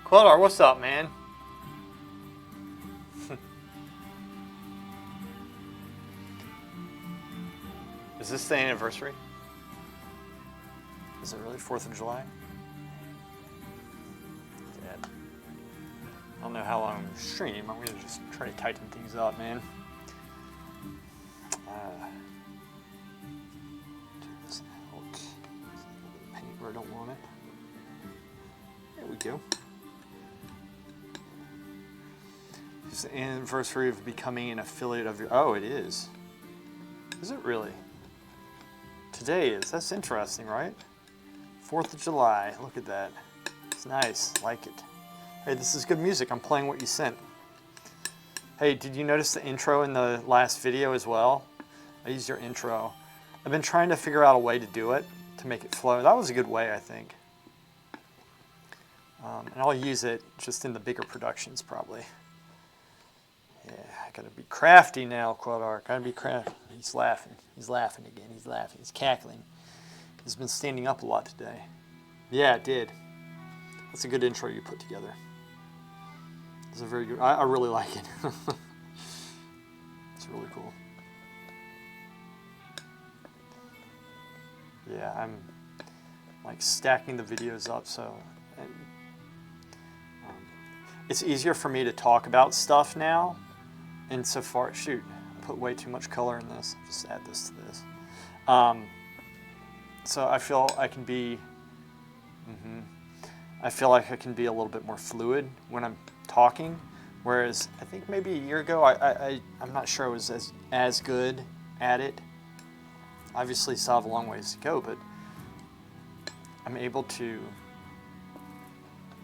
Quildar, what's up, man? Is this the anniversary? Is it really 4th of July? Yeah. I don't know how long I'm going to stream. I'm going to just try to tighten things up, man. Take this out. Paint where I don't want it. There we go. It's the anniversary of becoming an affiliate of your... Oh, it is. Is it really? Today is. That's interesting, right? 4th of July. Look at that. It's nice. Like it. Hey, this is good music. I'm playing what you sent. Hey, did you notice the intro in the last video as well? I used your intro. I've been trying to figure out a way to do it, to make it flow. That was a good way, I think. And I'll use it just in the bigger productions, probably. Yeah, I gotta be crafty now, Quildar. Gotta be crafty. He's laughing. He's laughing again. He's laughing. He's cackling. He's been standing up a lot today. Yeah, it did. That's a good intro you put together. It's a very good. I really like it. It's really cool. Yeah, I'm like stacking the videos up so. It's easier for me to talk about stuff now. Insofar, shoot, I put way too much color in this. I'll just add this to this. So I feel I can be, I feel like I can be a little bit more fluid when I'm talking. Whereas I think maybe a year ago, I'm not sure I was as good at it. Obviously, still have a long ways to go, but I'm able to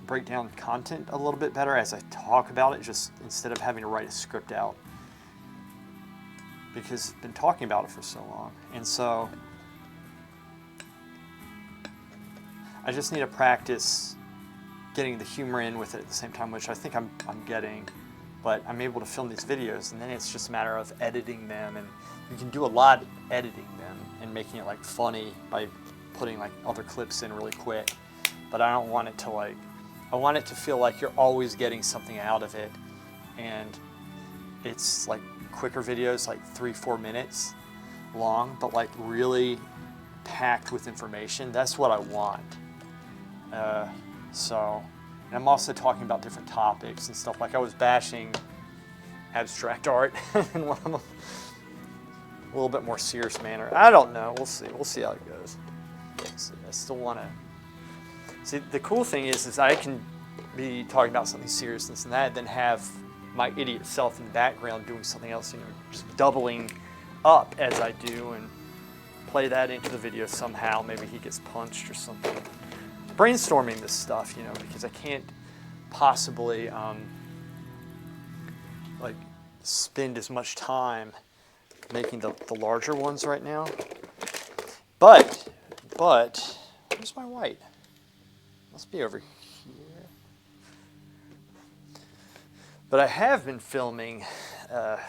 break down content a little bit better as I talk about it, just instead of having to write a script out, because I've been talking about it for so long. And so I just need to practice getting the humor in with it at the same time, which I think I'm getting, but I'm able to film these videos, and then it's just a matter of editing them, and you can do a lot editing them and making it like funny by putting like other clips in really quick. But I don't want it to like, I want it to feel like you're always getting something out of it, and it's like quicker videos, like 3-4 minutes long, but like really packed with information. That's what I want. And I'm also talking about different topics and stuff. Like I was bashing abstract art in one of them, a little bit more serious manner. I don't know. We'll see. We'll see how it goes. I still want to. See, the cool thing is I can be talking about something serious and that, then have my idiot self in the background doing something else, you know, just doubling up as I do, and play that into the video somehow. Maybe he gets punched or something. Brainstorming this stuff, you know, because I can't possibly like spend as much time making the larger ones right now. But where's my white? Must be over here. But I have been filming a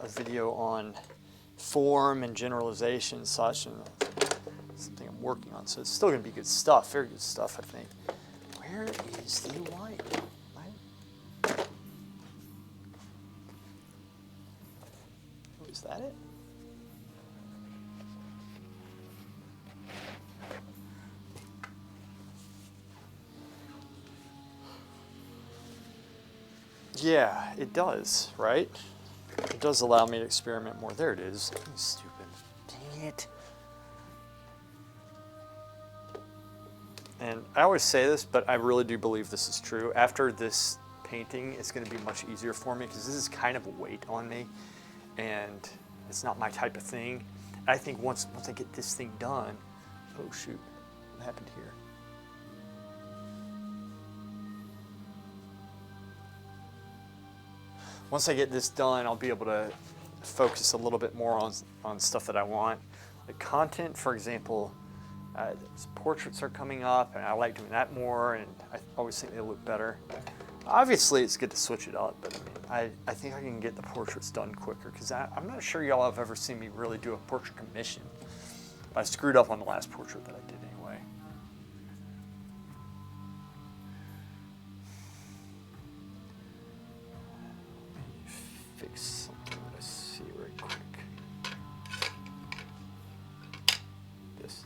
video on form and generalization and such, and something I'm working on. So it's still going to be good stuff, very good stuff, I think. Where is the white? Oh, is that it? Yeah, it does, right? It does allow me to experiment more. There it is. Stupid. Dang it. And I always say this, but I really do believe this is true. After this painting, it's going to be much easier for me because this is kind of a weight on me. and it's not my type of thing. I think once I get this thing done, oh shoot, what happened here? Once I get this done, I'll be able to focus a little bit more on stuff that I want. The content, for example, portraits are coming up, and I like doing that more, and I always think they look better. Obviously, it's good to switch it up, but I think I can get the portraits done quicker, because I'm not sure y'all have ever seen me really do a portrait commission. I screwed up on the last portrait that I did anyway. Let me fix something that I see right quick. This.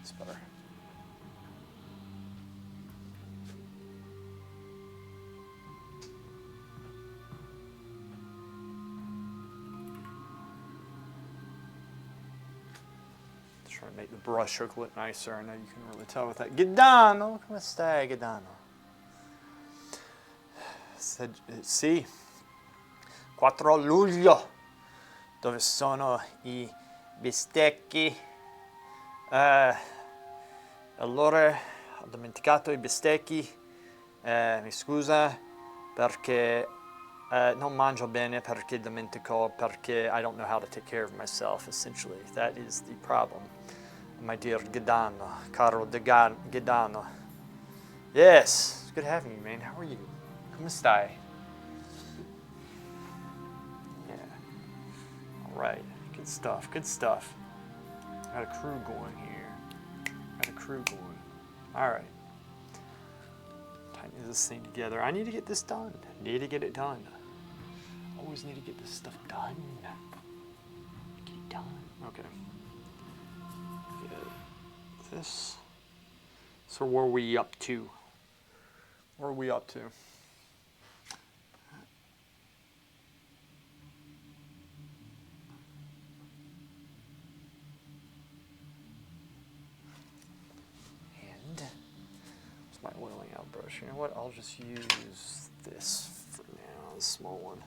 It's better. Trying to make the brush stroke look nicer. I know you can really tell with that. Gaetano, come stai, Gaetano? Sì, 4 luglio, dove sono I bistecchi. Allora ho dimenticato I bistecchi, mi scusa perché non mangio bene perché dimentico, perché I don't know how to take care of myself, essentially. That is the problem, my dear Gaetano, caro Gaetano. Yes, it's good having you, man. How are you? Come stai? Yeah. All right, good stuff, good stuff. Got a crew going here. Got a crew going. All right. Tighten this thing together. I need to get this done. Need to get it done. Always need to get this stuff done. Get it done. Okay. Get this. So where are we up to? Where are we up to? My oiling out brush. You know what? I'll just use this for now, the small one.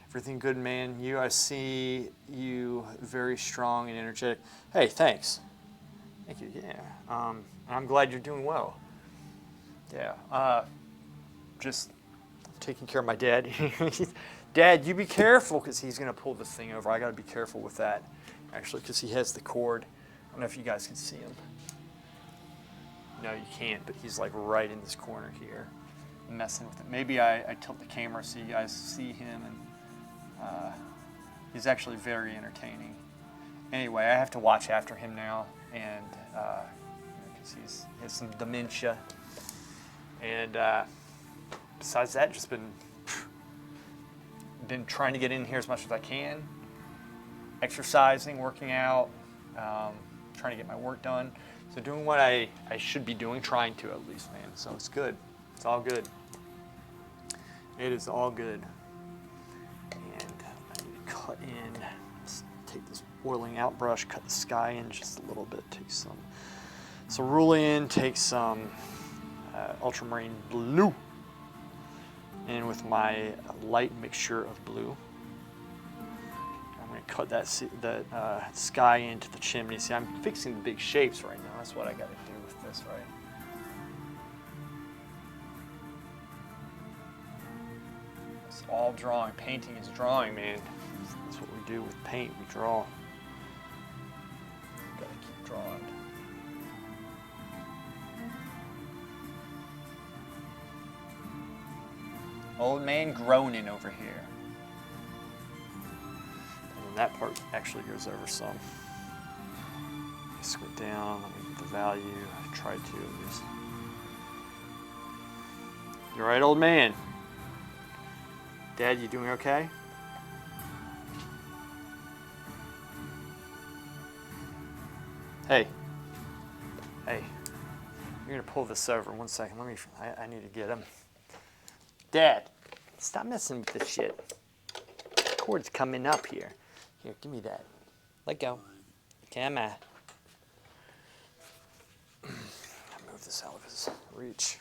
Everything good, man? I see you very strong and energetic. Hey, thanks. Thank you. Yeah. I'm glad you're doing well. Yeah. Just taking care of my dad. Dad, you be careful, because he's gonna pull this thing over. I gotta be careful with that, actually, because he has the cord. I don't know if you guys can see him. No, you can't, but he's like right in this corner here, messing with it. Maybe I tilt the camera so you guys see him, and he's actually very entertaining. Anyway, I have to watch after him now, and because he has some dementia. And besides that, just been trying to get in here as much as I can, exercising, working out, trying to get my work done. So doing what I should be doing, trying to at least, man. So it's good. It's all good. It is all good. And I need to cut in, take this oiling out brush, cut the sky in just a little bit, take some cerulean, take some ultramarine blue, and with my light mixture of blue, I'm going to cut that sky into the chimney. See, I'm fixing the big shapes right now. That's what I got to do with this, right? It's all drawing. Painting is drawing, man. That's what we do with paint. We draw. Got to keep drawing. Old man groaning over here. And that part actually goes over some. Squint down, let me get the value. I try to at least. You alright, old man? Dad, you doing okay? Hey. Hey. You're gonna pull this over. 1 second. I need to get him. Dad, stop messing with this shit. The cord's coming up here. Here, give me that. Let go. Come on. Move this out of his reach.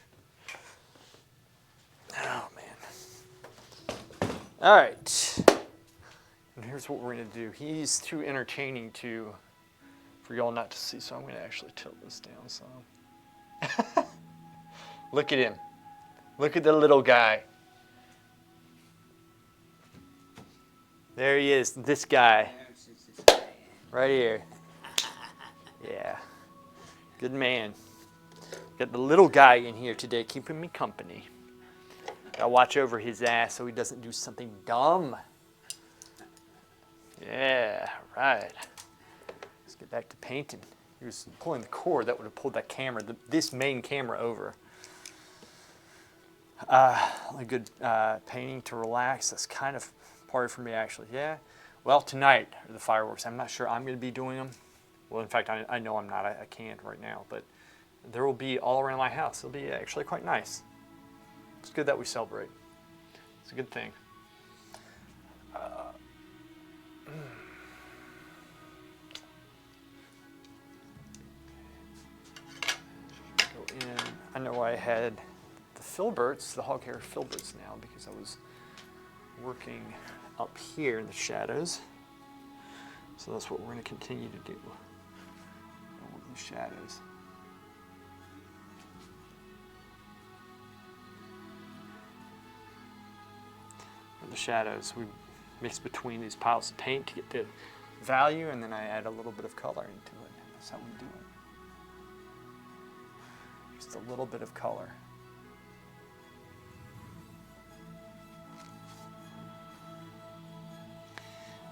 Oh, man. All right. And here's what we're going to do. He's too entertaining for y'all not to see, so I'm going to actually tilt this down some. Look at him. Look at the little guy. There he is, this guy. Right here. Yeah. Good man. Got the little guy in here today keeping me company. Gotta watch over his ass so he doesn't do something dumb. Yeah, right. Let's get back to painting. He was pulling the cord that would have pulled that camera, this main camera over. A good painting to relax. That's kind of party for me, actually. Yeah. Well, tonight are the fireworks. I'm not sure I'm going to be doing them. Well, in fact, I know I'm not. I can't right now. But there will be all around my house. It'll be actually quite nice. It's good that we celebrate. It's a good thing. Go in. I know I had the filberts, the hog hair filberts now because I was working up here in the shadows. So that's what we're going to continue to do. Work in the shadows. In the shadows, we mix between these piles of paint to get the value, and then I add a little bit of color into it. That's how we do it. Just a little bit of color.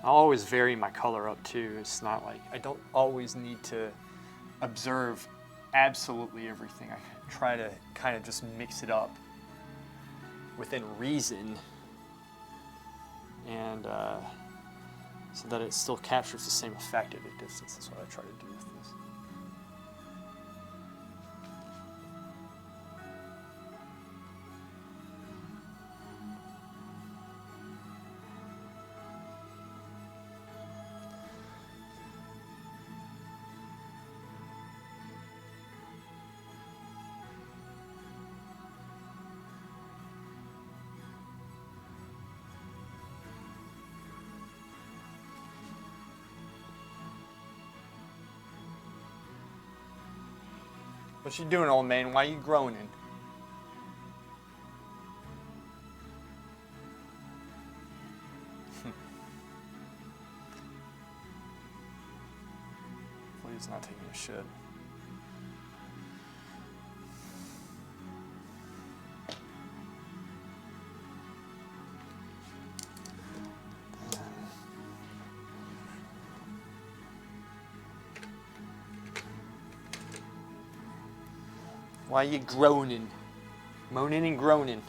I'll always vary my color up too. It's not like, I don't always need to observe absolutely everything. I try to kind of just mix it up within reason, and so that it still captures the same effect at a distance. That's what I try to do with this. What you doing, old man? Why you groaning? Hopefully he's not taking a shit. Why you groaning? Moaning and groaning.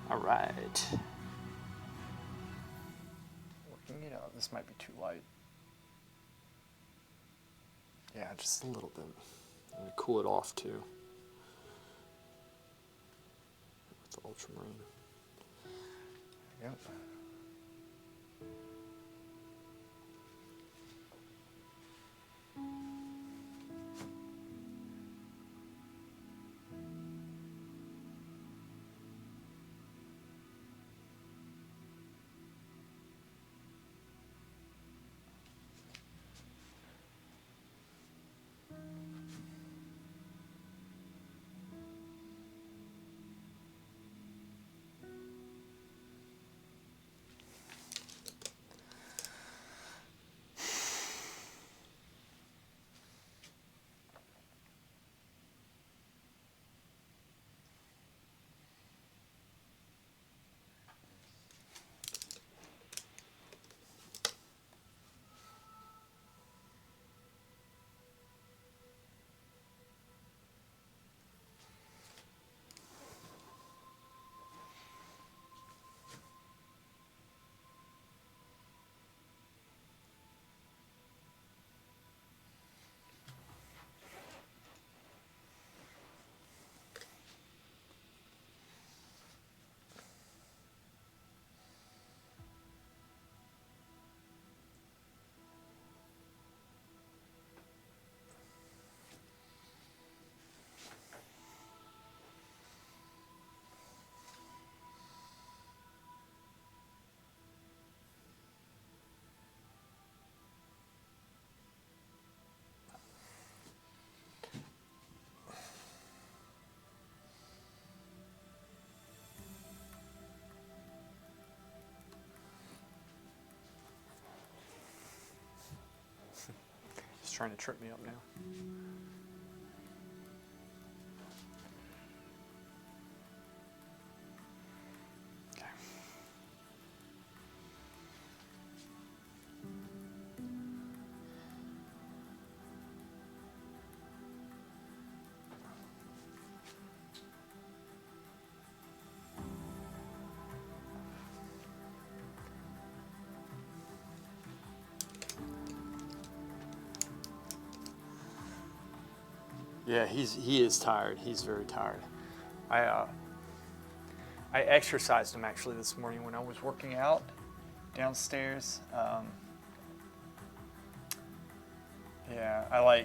All right. Working it out. This might be too light. Yeah, just a little bit. I'm gonna cool it off too. With the ultramarine. Yep. trying to trip me up now. Okay. Yeah, he is tired. He's very tired. I exercised him actually this morning when I was working out downstairs. Yeah,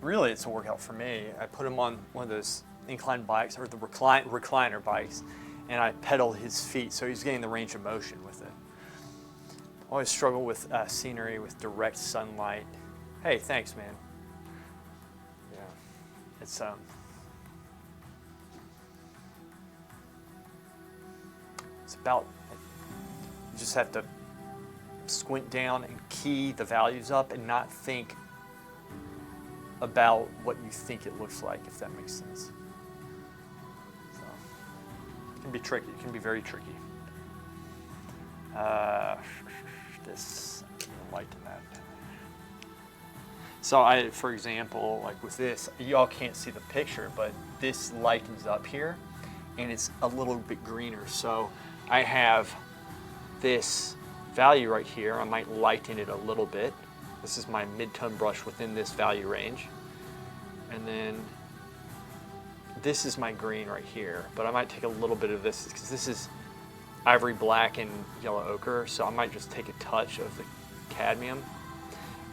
really it's a workout for me. I put him on one of those incline bikes or the recliner bikes, and I pedal his feet so he's getting the range of motion with it. I always struggle with scenery with direct sunlight. Hey, thanks, man. Yeah, it's about, you just have to squint down and key the values up and not think about what you think it looks like, if that makes sense. So, it can be tricky. It can be very tricky. This, lighten that. So for example, like with this, y'all can't see the picture, but this lightens up here and it's a little bit greener. So I have this value right here. I might lighten it a little bit. This is my mid-tone brush within this value range. And then this is my green right here, but I might take a little bit of this because this is ivory black and yellow ochre. So I might just take a touch of the cadmium,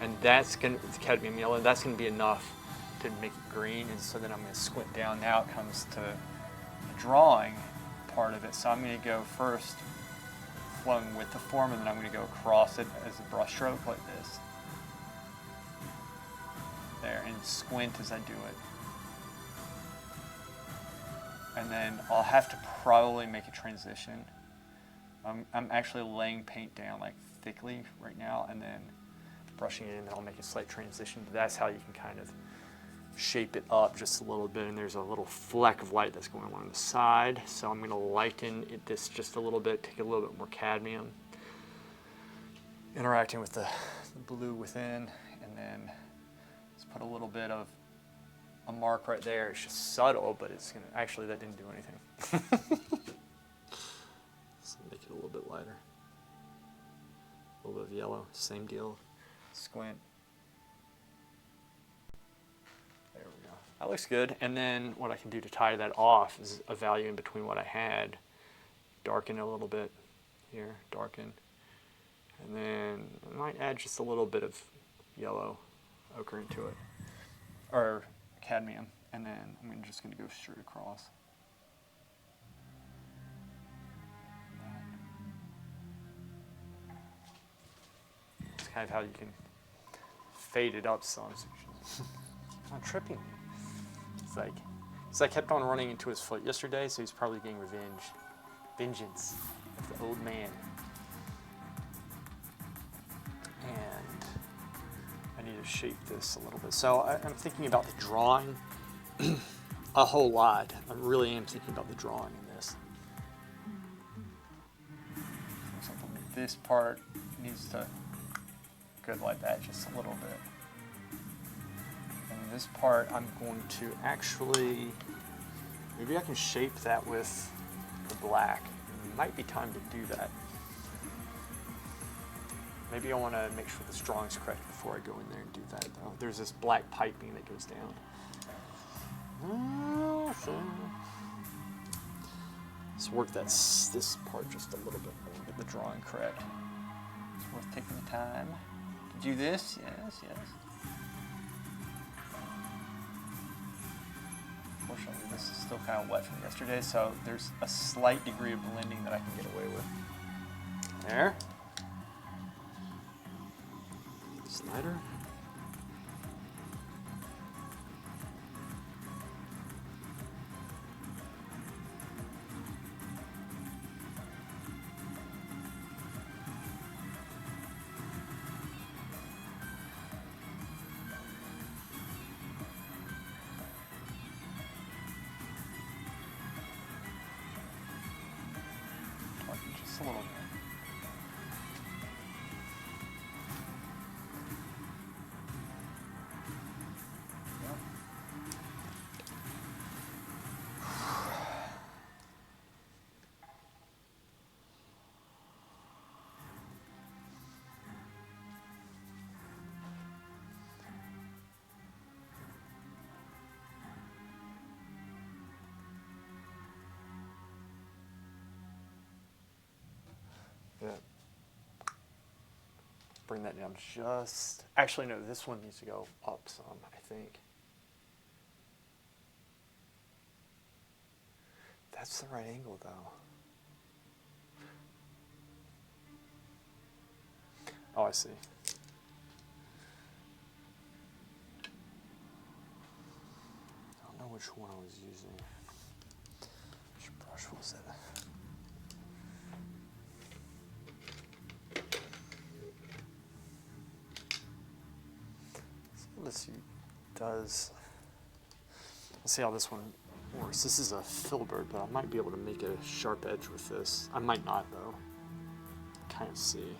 and that's going to, the cadmium yellow, that's going to be enough to make it green. And so then I'm going to squint down. Now it comes to the drawing part of it. So I'm going to go first flowing with the form, and then I'm going to go across it as a brush stroke like this. There, and squint as I do it. And then I'll have to probably make a transition. I'm actually laying paint down like thickly right now, and then brushing it in, and I'll make a slight transition. That's how you can kind of shape it up just a little bit. And there's a little fleck of light that's going along the side. So I'm going to lighten this just a little bit, take a little bit more cadmium, interacting with the blue within, and then just put a little bit of a mark right there. It's just subtle, but it's going to, actually that didn't do anything. Let's make it a little bit lighter. A little bit of yellow, same deal. Squint. There we go. That looks good. And then what I can do to tie that off is a value in between what I had. Darken a little bit here, darken. And then I might add just a little bit of yellow ochre into it, or cadmium. And then I'm just going to go straight across. It's kind of how you can fade it up some. It's not tripping me. It's like, I kept on running into his foot yesterday, so he's probably getting revenge. Vengeance of the old man. And I need to shape this a little bit. So I'm thinking about the drawing a whole lot. I really am thinking about the drawing in this. So this part needs to go like that just a little bit. And this part I'm going to actually, maybe I can shape that with the black. It might be time to do that. Maybe I want to make sure this drawing's correct before I go in there and do that though. There's this black piping that goes down. Let's work this part just a little bit more, get the drawing correct. It's worth taking the time to do this. Yes, yes. Unfortunately, this is still kind of wet from yesterday, so there's a slight degree of blending that I can get away with. There. Slider. bring that down just. Actually, no, this one needs to go up some, I think. That's the right angle, though. Oh, I see. I don't know which one I was using. Which brush was it? Let's see. Let's see how this one works. This is a filbert, but I might be able to make a sharp edge with this. I might not, though. Kind of see.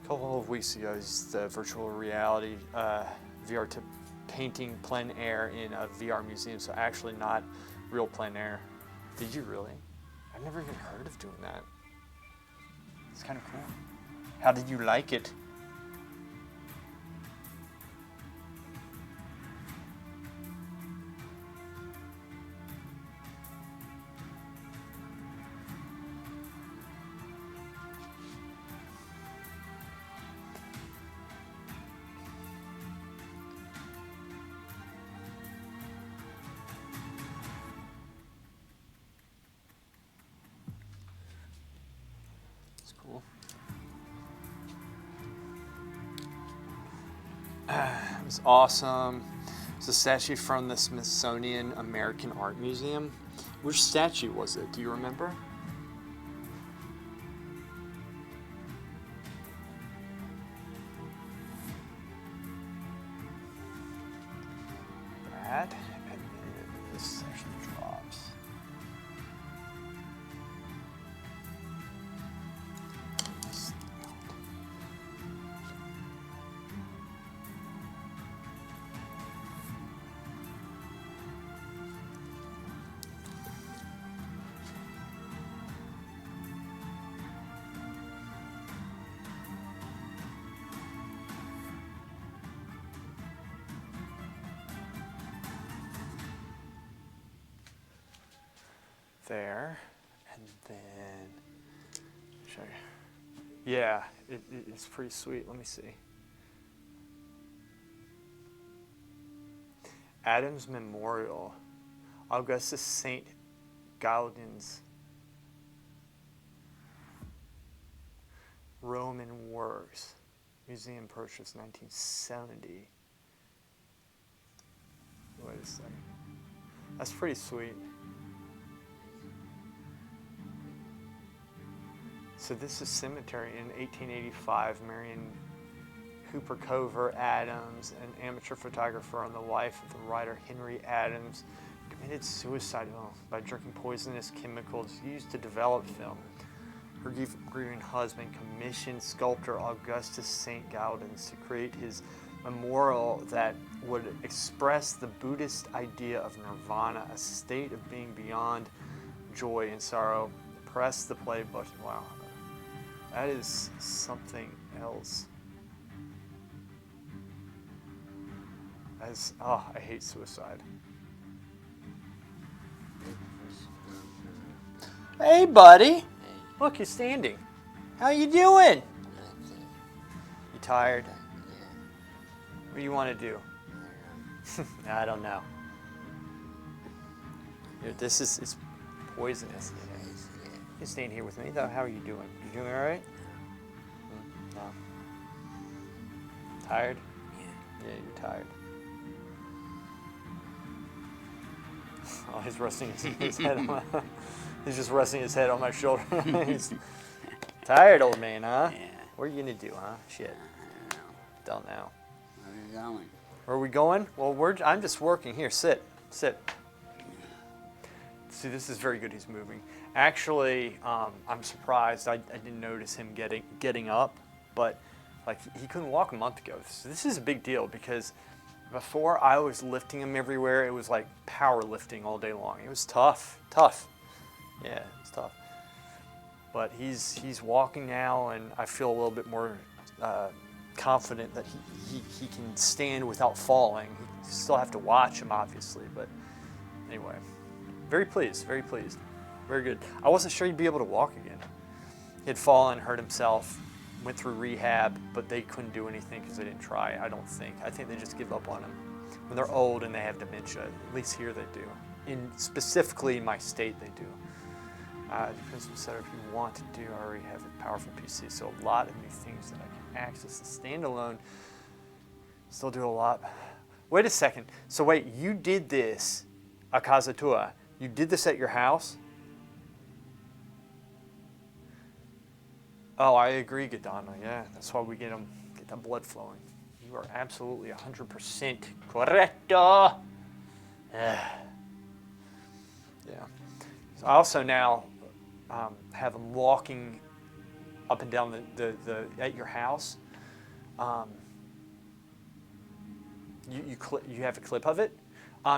A couple of weeks ago, I used the virtual reality VR to painting plein air in a VR museum, so actually not real plein air. Did you really? I've never even heard of doing that. It's kind of cool. How did you like it? Cool. It was awesome. It's a statue from the Smithsonian American Art Museum. Which statue was it? Do you remember? That, and then this section drops. There, and then show you. Yeah, it's pretty sweet. Let me see. Adams Memorial, Augustus St. Gaudens, Roman Works, museum purchase 1970. Wait a second. That's pretty sweet. So this is cemetery in 1885. Marion Hooper Cover Adams, an amateur photographer and the wife of the writer Henry Adams, committed suicide by drinking poisonous chemicals used to develop film. Her grieving husband commissioned sculptor Augustus St. Gaudens to create his memorial that would express the Buddhist idea of nirvana, a state of being beyond joy and sorrow. Press the play button. Wow. That is something else. I hate suicide. Hey, buddy. Look, you're standing. How you doing? You tired? What do you want to do? I don't know. This is it's poisonous. You're staying here with me, though. How are you doing? You doing all right? No. Tired? Yeah, you're tired. Oh, he's resting his head on my, he's just resting his head on my shoulder. He's tired, old man, huh? Yeah. What are you gonna do, huh? Shit. I Don't know. don't know. Where are you going? Where are we going? Well, I'm just working. Here, sit. See, this is very good. He's moving. Actually, I'm surprised. I didn't notice him getting up, but like he couldn't walk a month ago. So this is a big deal because before I was lifting him everywhere. It was like power lifting all day long. It was tough. Yeah, it's tough. But he's walking now, and I feel a little bit more confident that he can stand without falling. You still have to watch him, obviously, but anyway, very pleased. Very good. I wasn't sure he'd be able to walk again. He'd fallen, hurt himself, went through rehab, but they couldn't do anything because they didn't try, I don't think. I think they just give up on him. When they're old and they have dementia, at least here they do. Specifically in my state, they do. Depends on the setup you want to do. I already have a powerful PC, so a lot of new things that I can access. The standalone still do a lot. Wait a second. So wait, you did this, a casa tua. You did this at your house? Oh, I agree, Gadana. Yeah, that's why we get the blood flowing. You are absolutely 100% correcto. Yeah. So I also now have them walking up and down the at your house. You have a clip of it.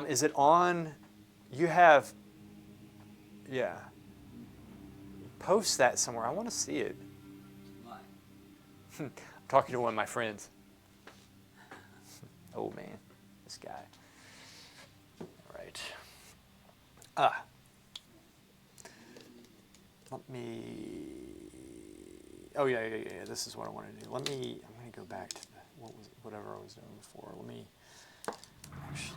Is it on? You have. Yeah. Post that somewhere. I want to see it. Why? I'm talking to one of my friends. Oh man, this guy. All right. Let me. Oh yeah. This is what I want to do. I'm going to go back to whatever I was doing before. Let me actually.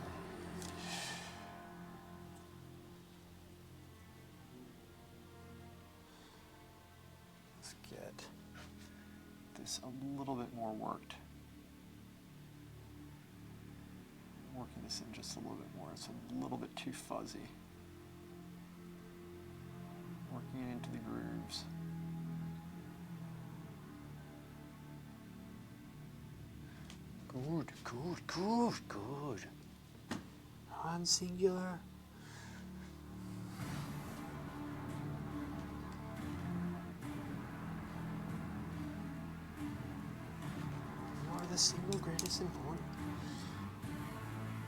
Let's get this a little bit more worked. Working this in just a little bit more. It's a little bit too fuzzy. Working it into the grooves. Good. On singular. You are the single greatest important.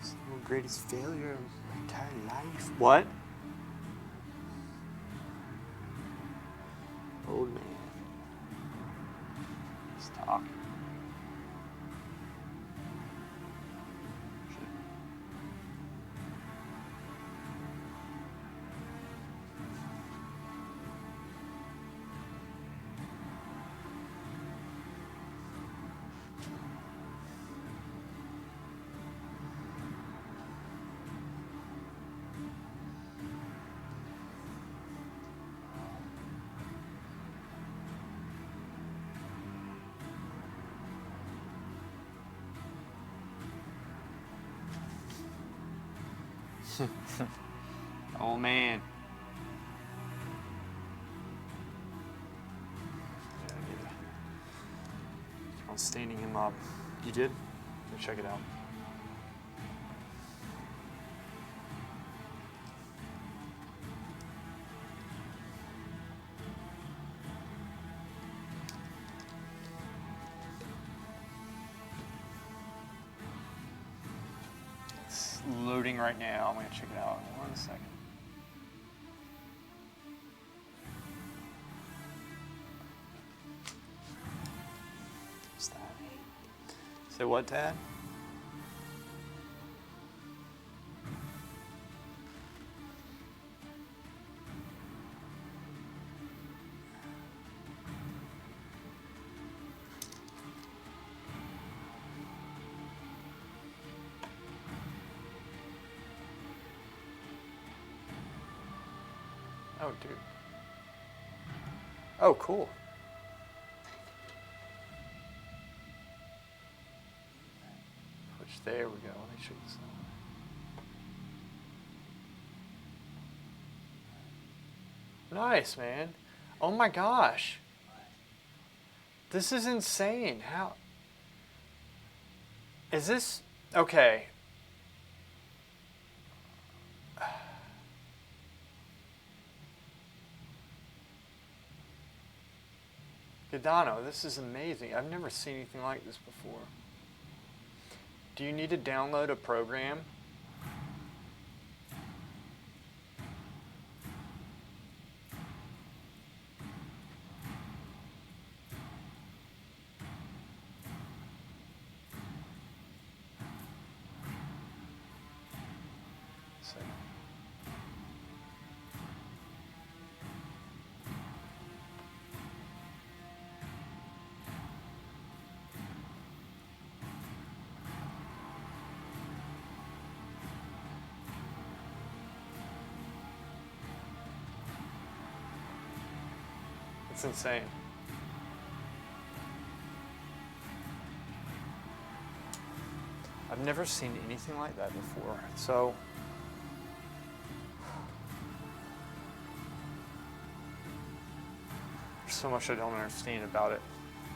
Single greatest failure of my entire life. What? Old man. He's talking. Oh man. I'm standing him up. You did? Go check it out. It's loading right now. I'm going to check it out in 1 second. What's that? Say what, Dad? Oh, dude. Oh, cool. There we go. Let me show you this. Nice, man. Oh my gosh. This is insane. How is this? Okay. Gadano, this is amazing. I've never seen anything like this before. Do you need to download a program? It's insane. I've never seen anything like that before. So there's so much I don't understand about it.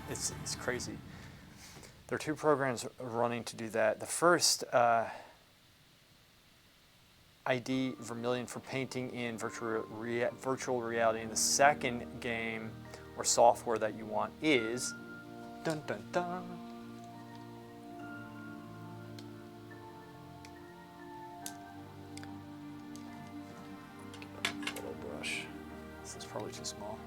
It's crazy. There are two programs running to do that. The first, ID Vermilion for painting in virtual reality. And the second game or software that you want is dun dun dun. Get a little brush. This is probably too small.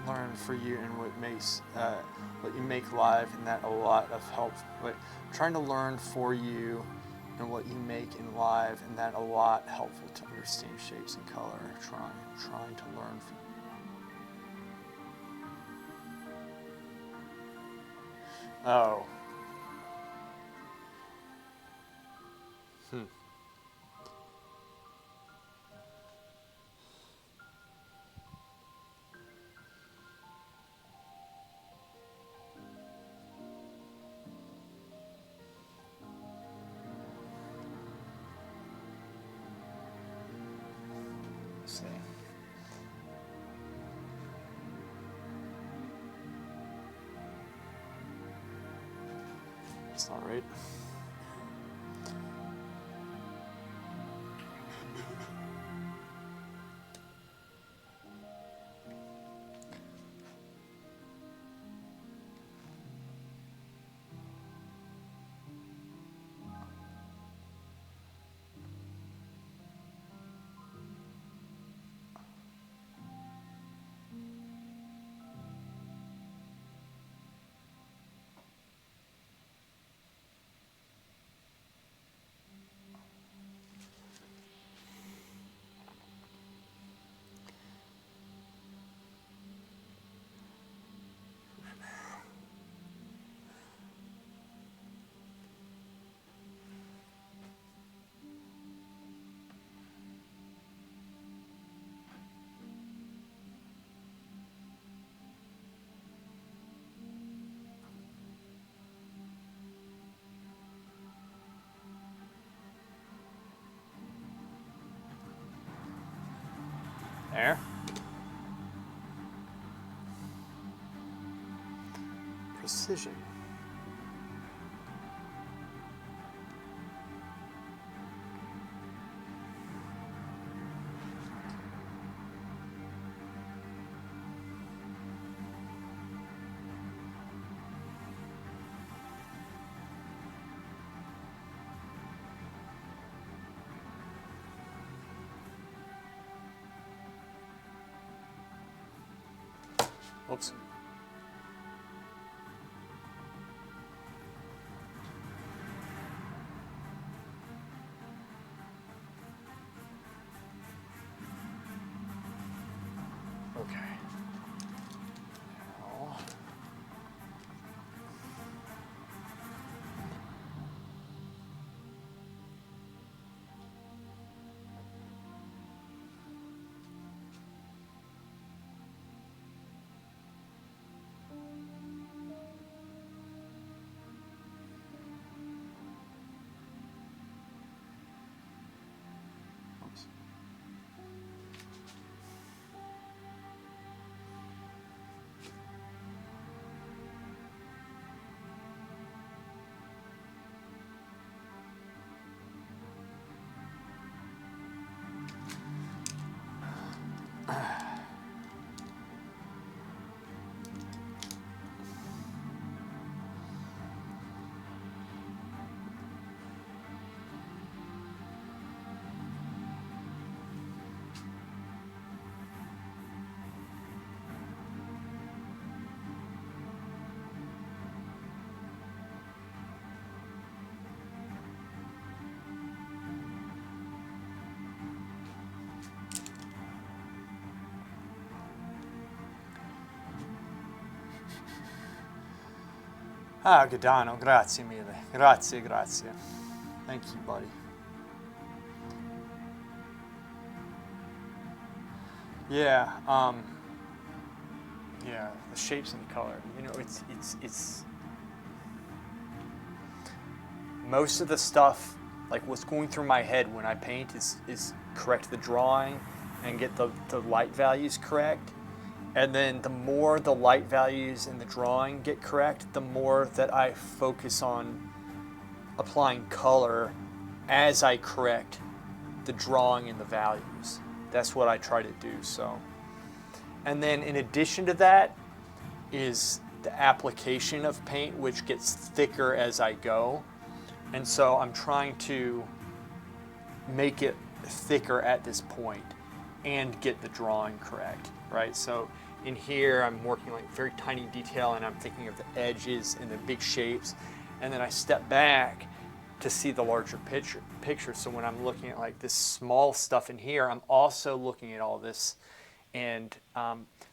Learn for you and what makes what you make live, and that a lot of help. But trying to learn for you and what you make in live, and that a lot helpful to understand shapes and color. Trying to learn. Oh. Let's see. It's not right. There. Precision. Oops. Okay. Now, Ah, Gadano, grazie mille. Grazie, grazie. Thank you, buddy. Yeah, yeah, the shapes and the color. You know, it's most of the stuff, like what's going through my head when I paint is correct the drawing and get the light values correct. And then the more the light values in the drawing get correct, the more that I focus on applying color as I correct the drawing and the values. That's what I try to do. So, and then in addition to that is the application of paint, which gets thicker as I go. And so I'm trying to make it thicker at this point and get the drawing correct, right? So in here, I'm working like very tiny detail and I'm thinking of the edges and the big shapes. And then I step back to see the larger picture. So when I'm looking at like this small stuff in here, I'm also looking at all this, and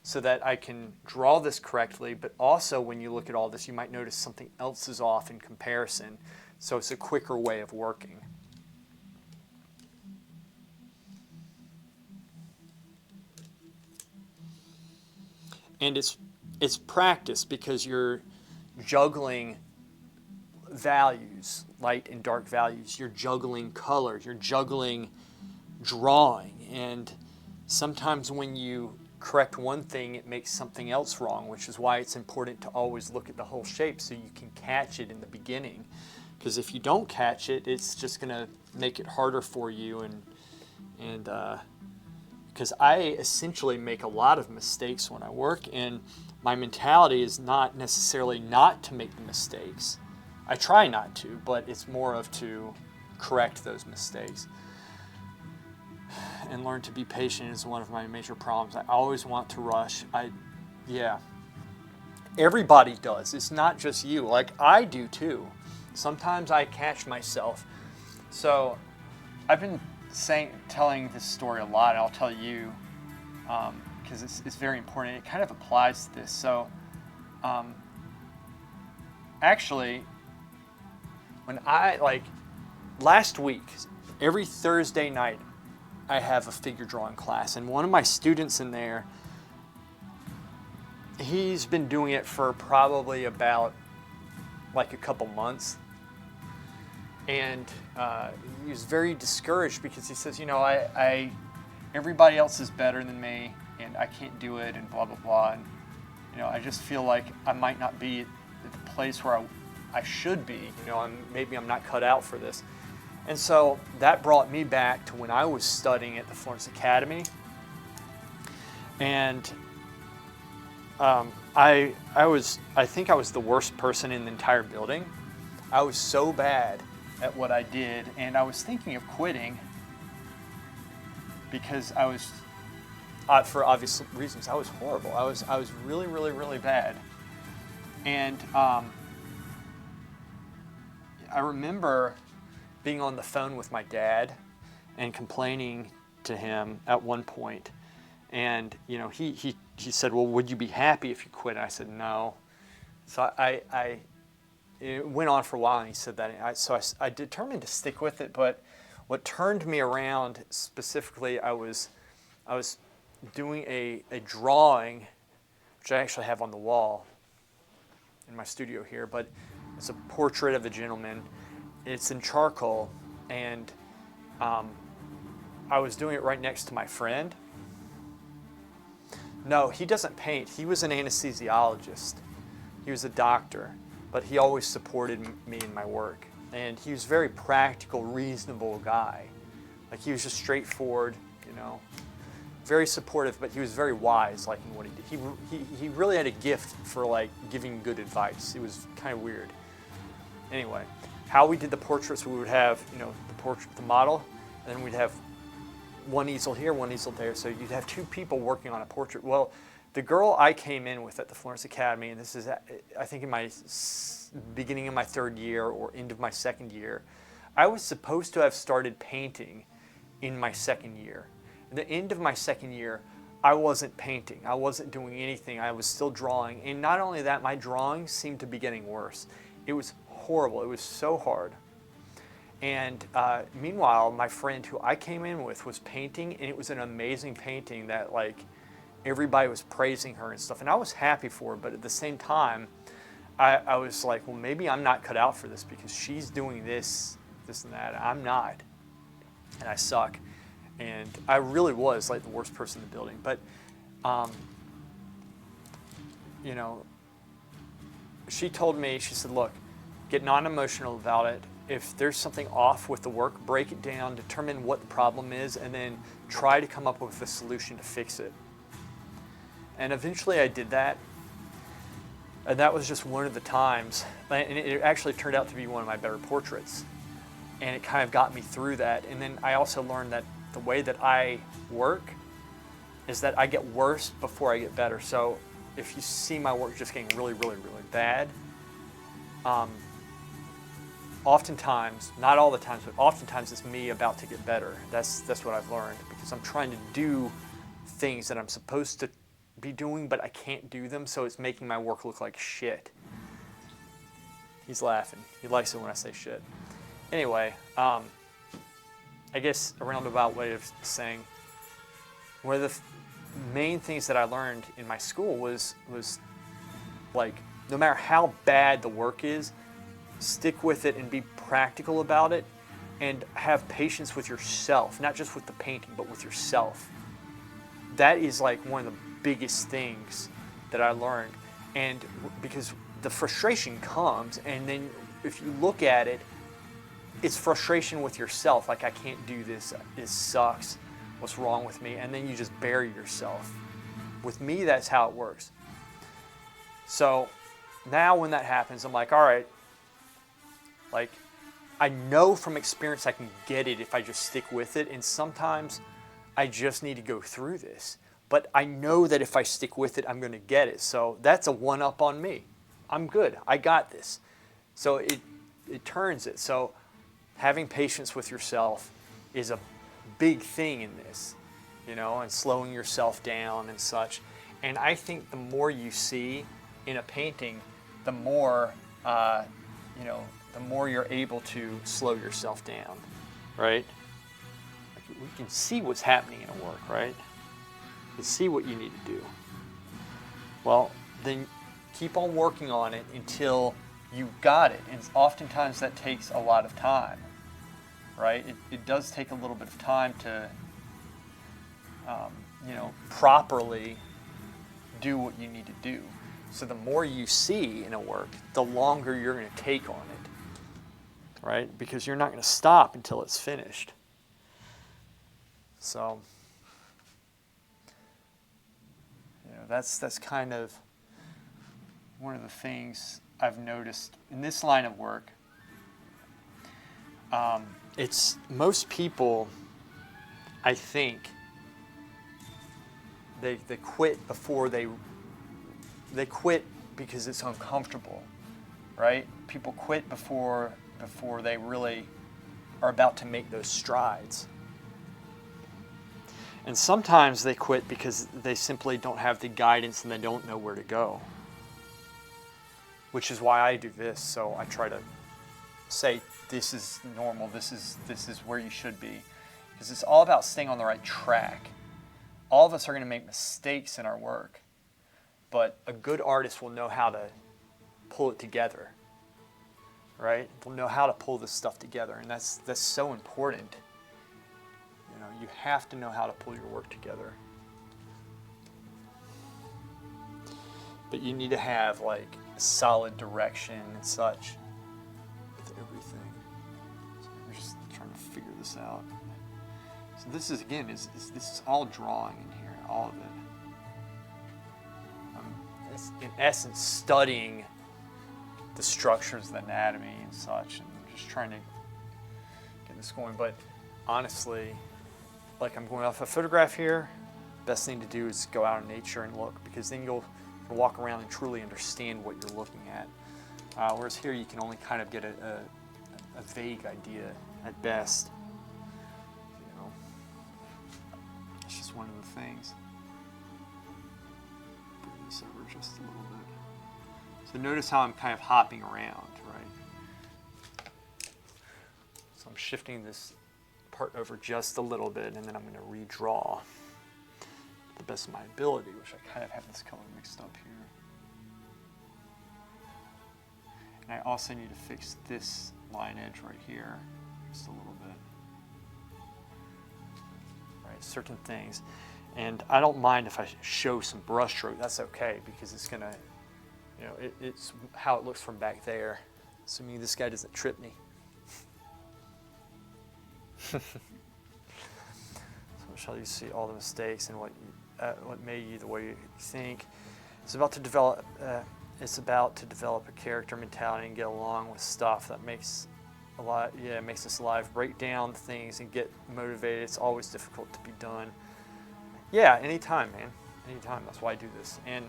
so that I can draw this correctly, but also when you look at all this, you might notice something else is off in comparison. So it's a quicker way of working. And it's practice because you're juggling values, light and dark values. You're juggling color. You're juggling drawing. And sometimes when you correct one thing, it makes something else wrong, which is why it's important to always look at the whole shape so you can catch it in the beginning. Because if you don't catch it, it's just going to make it harder for you. And because I essentially make a lot of mistakes when I work, and my mentality is not necessarily not to make the mistakes. I try not to, but it's more of to correct those mistakes. And learn to be patient is one of my major problems. I always want to rush. Yeah. Everybody does. It's not just you. Like I do too. Sometimes I catch myself. So I've been telling this story a lot. I'll tell you because it's very important. It kind of applies to this. So actually, when last week, every Thursday night, I have a figure drawing class, and one of my students in there, he's been doing it for probably about like a couple months, and he was very discouraged because he says, you know, everybody else is better than me, and I can't do it, and blah blah blah, and you know, I just feel like I might not be at the place where I should be. You know, maybe I'm not cut out for this. And so that brought me back to when I was studying at the Florence Academy. And I think I was the worst person in the entire building. I was so bad at what I did, and I was thinking of quitting because I was, for obvious reasons, I was horrible. I was really, really, really bad. And I remember being on the phone with my dad and complaining to him at one point. And, you know, he said, well, would you be happy if you quit? And I said, no. So it went on for a while, and he said that. So I determined to stick with it. But what turned me around specifically, I was doing a drawing, which I actually have on the wall in my studio here, but it's a portrait of a gentleman. It's in charcoal, and I was doing it right next to my friend. No, he doesn't paint. He was an anesthesiologist. He was a doctor, but he always supported me in my work. And he was a very practical, reasonable guy. Like, he was just straightforward, you know, very supportive, but he was very wise, like, in what he did. He really had a gift for, like, giving good advice. It was kind of weird. Anyway, how we did the portraits, we would have, you know, the portrait, the model, and then we'd have one easel here, one easel there. So you'd have two people working on a portrait. Well, the girl I came in with at the Florence Academy, and this is, I think, in my beginning of my third year or end of my second year, I was supposed to have started painting in my second year. At the end of my second year, I wasn't painting. I wasn't doing anything. I was still drawing. And not only that, my drawings seemed to be getting worse. It was horrible. It was so hard. And meanwhile, my friend who I came in with was painting, and it was an amazing painting that like everybody was praising her and stuff. And I was happy for her, but at the same time, I was like, well, maybe I'm not cut out for this because she's doing this and that. I'm not. And I suck. And I really was like the worst person in the building. But, you know, she told me, she said, look, get non-emotional about it. If there's something off with the work, break it down, determine what the problem is, and then try to come up with a solution to fix it. And eventually I did that. And that was just one of the times. And it actually turned out to be one of my better portraits. And it kind of got me through that. And then I also learned that the way that I work is that I get worse before I get better. So if you see my work just getting really, really, really bad, oftentimes, not all the times, but oftentimes it's me about to get better. That's what I've learned, because I'm trying to do things that I'm supposed to be doing, but I can't do them, so it's making my work look like shit. He's laughing. He likes it when I say shit. Anyway, I guess a roundabout way of saying, one of the main things that I learned in my school was like, no matter how bad the work is, stick with it and be practical about it, and have patience with yourself, not just with the painting, but with yourself. That is like one of the biggest things that I learned. And because the frustration comes, and then if you look at it, it's frustration with yourself, like I can't do this, this sucks, what's wrong with me? And then you just bury yourself. With me, that's how it works. So now when that happens, I'm like, all right, like I know from experience I can get it if I just stick with it, and sometimes I just need to go through this. But I know that if I stick with it, I'm going to get it. So that's a one-up on me. I'm good. I got this. So it turns it. So having patience with yourself is a big thing in this, you know, and slowing yourself down and such. And I think the more you see in a painting, the more, you know, the more you're able to slow yourself down, right? Like we can see what's happening in a work, right? To see what you need to do. Well, then keep on working on it until you got it. And oftentimes that takes a lot of time, right? It does take a little bit of time to, you know, properly do what you need to do. So the more you see in a work, the longer you're going to take on it, right? Because you're not going to stop until it's finished. So, you know, that's kind of one of the things I've noticed in this line of work. It's most people, I think, they quit before they quit because it's uncomfortable, right? People quit before they really are about to make those strides. And sometimes they quit because they simply don't have the guidance and they don't know where to go. Which is why I do this. So I try to say, this is normal, this is where you should be. Because it's all about staying on the right track. All of us are going to make mistakes in our work. But a good artist will know how to pull it together. Right? They'll know how to pull this stuff together. And that's so important. You know, you have to know how to pull your work together. But you need to have like a solid direction and such with everything. So we're just trying to figure this out. So this is, again, this is all drawing in here, all of it. It's in essence studying the structures of the anatomy and such, and just trying to get this going. But honestly, like I'm going off a photograph here, best thing to do is go out in nature and look, because then you'll walk around and truly understand what you're looking at. Whereas here you can only kind of get a vague idea at best. You know, it's just one of the things. this over just a little bit. So notice how I'm kind of hopping around, right? So I'm shifting this part over just a little bit, and then I'm going to redraw to the best of my ability, which I kind of have this color mixed up here. And I also need to fix this line edge right here just a little bit. Right, certain things. And I don't mind if I show some brush stroke, that's okay, because it's gonna, you know, it's how it looks from back there, assuming this guy doesn't trip me. So I'll show you see all the mistakes and what made you the way you think. It's about to develop a character mentality and get along with stuff that makes makes us alive. Break down things and get motivated. It's always difficult to be done. Yeah, anytime, man. Anytime. That's why I do this. And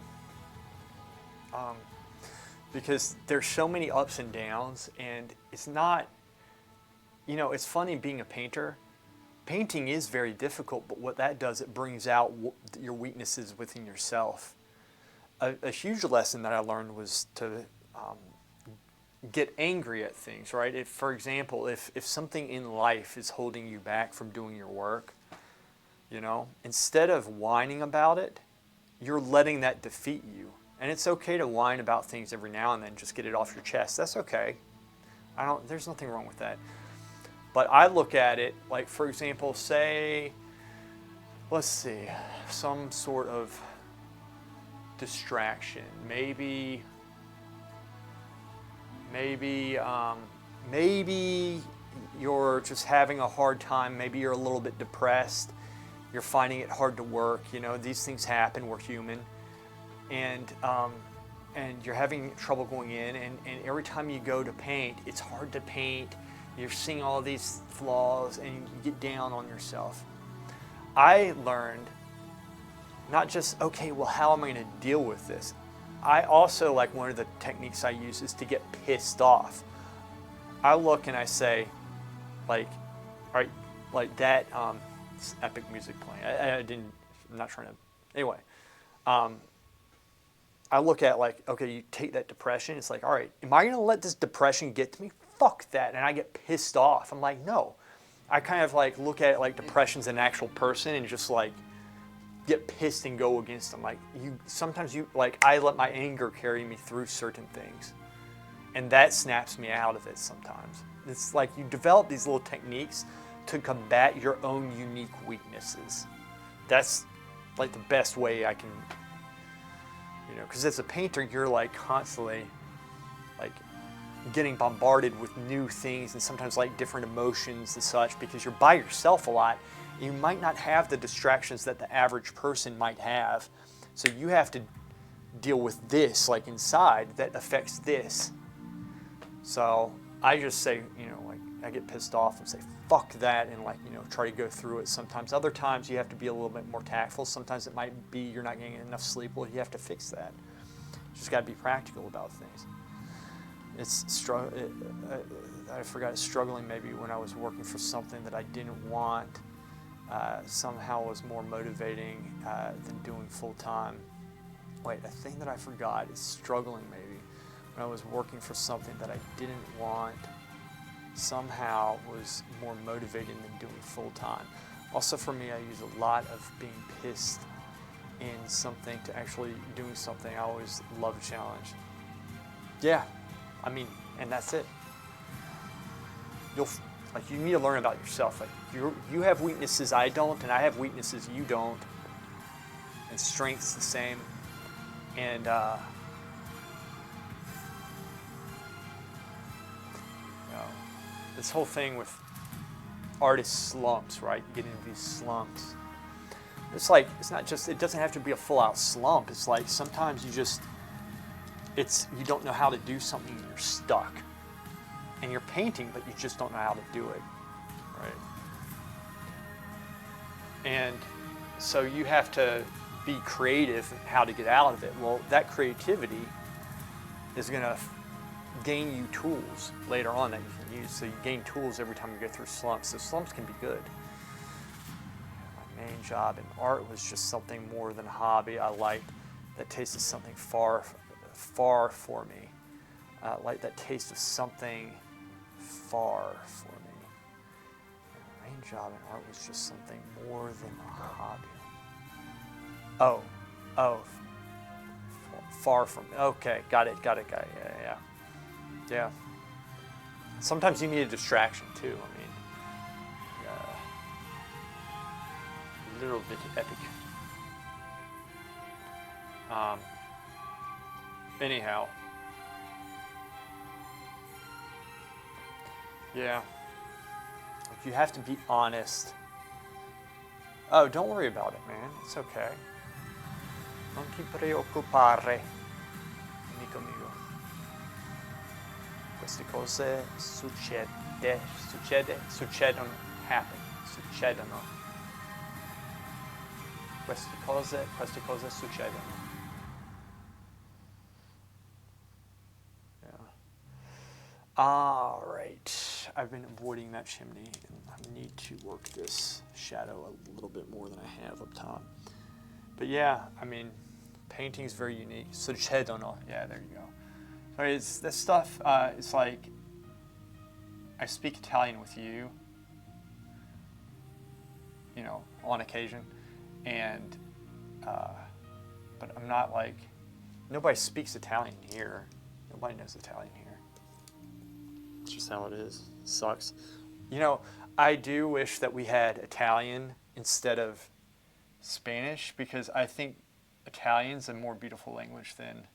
because there's so many ups and downs, and it's not, you know, it's funny being a painter. Painting is very difficult, but what that does, it brings out your weaknesses within yourself. A huge lesson that I learned was to get angry at things, right? For example, if something in life is holding you back from doing your work, you know, instead of whining about it, you're letting that defeat you. And it's okay to whine about things every now and then, just get it off your chest. That's okay. There's nothing wrong with that. But I look at it like, for example, say, let's see, some sort of distraction. Maybe you're just having a hard time. Maybe you're a little bit depressed. You're finding it hard to work. You know, these things happen. We're human, and you're having trouble going in. And every time you go to paint, it's hard to paint. You're seeing all these flaws, and you get down on yourself. I learned not just, okay, well, how am I going to deal with this? I also, like, one of the techniques I use is to get pissed off. I look and I say, like, all right, like that, it's epic music playing. I'm not trying to, anyway. I look at, like, okay, you take that depression, it's like, all right, am I going to let this depression get to me? Fuck that. And I get pissed off. I'm like, no. I kind of like look at it like depression's an actual person and just like get pissed and go against them. Like sometimes I let my anger carry me through certain things, and that snaps me out of it sometimes. It's like you develop these little techniques to combat your own unique weaknesses. That's like the best way I can, you know, because as a painter, you're like constantly like getting bombarded with new things and sometimes like different emotions and such, because you're by yourself a lot. You might not have the distractions that the average person might have. So you have to deal with this like inside that affects this. So I just say, you know, like I get pissed off and say, fuck that, and like, you know, try to go through it sometimes. Other times you have to be a little bit more tactful. Sometimes it might be you're not getting enough sleep. Well, you have to fix that. You just got to be practical about things. I forgot struggling maybe when I was working for something that I didn't want. Somehow was more motivating than doing full time. Wait, a thing that I forgot is struggling maybe when I was working for something that I didn't want. Somehow was more motivating than doing full time. Also for me, I use a lot of being pissed in something to actually doing something. I always love a challenge. Yeah. I mean, and that's it. You need to learn about yourself. Like you have weaknesses I don't, and I have weaknesses you don't, and strengths the same. And you know, this whole thing with artist slumps, right? You get into these slumps. It's like it's not just. It doesn't have to be a full-out slump. It's like sometimes you just. You don't know how to do something and you're stuck. And you're painting, but you just don't know how to do it, right? And so you have to be creative in how to get out of it. Well, that creativity is going to gain you tools later on that you can use. So you gain tools every time you go through slumps. So slumps can be good. My main job in art was just something more than a hobby. I liked that taste of something far, far for me. Like that taste of something far for me. My main job in art was just something more than a hobby. Oh, far from. Okay, got it. Yeah. Sometimes you need a distraction too. I mean, a little bit epic. Anyhow. Yeah. You have to be honest. Oh, don't worry about it, man. It's okay. Non ti preoccupare, amico mio. Queste cose succedono, happen, succedono. Queste cose succedono. Yeah. All right. I've been avoiding that chimney, and I need to work this shadow a little bit more than I have up top. But yeah, I mean, painting is very unique. Succedono. Yeah, there you go. So it's this stuff. It's like I speak Italian with you, you know, on occasion, and but I'm not like nobody speaks Italian here. Nobody knows Italian here. It's just how it is. It sucks. You know, I do wish that we had Italian instead of Spanish, because I think Italian's a more beautiful language than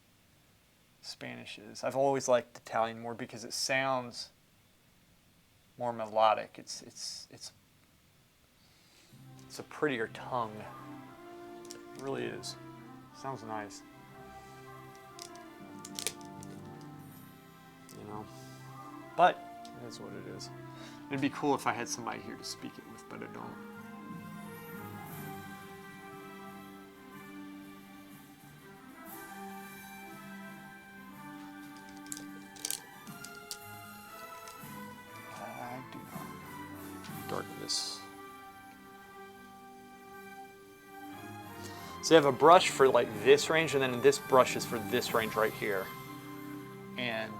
Spanish is. I've always liked Italian more because it sounds more melodic. It's a prettier tongue. It really is. Sounds nice. You know. But it is what it is. It'd be cool if I had somebody here to speak it with, but I don't. I do not darken this. So you have a brush for like this range, and then this brush is for this range right here. And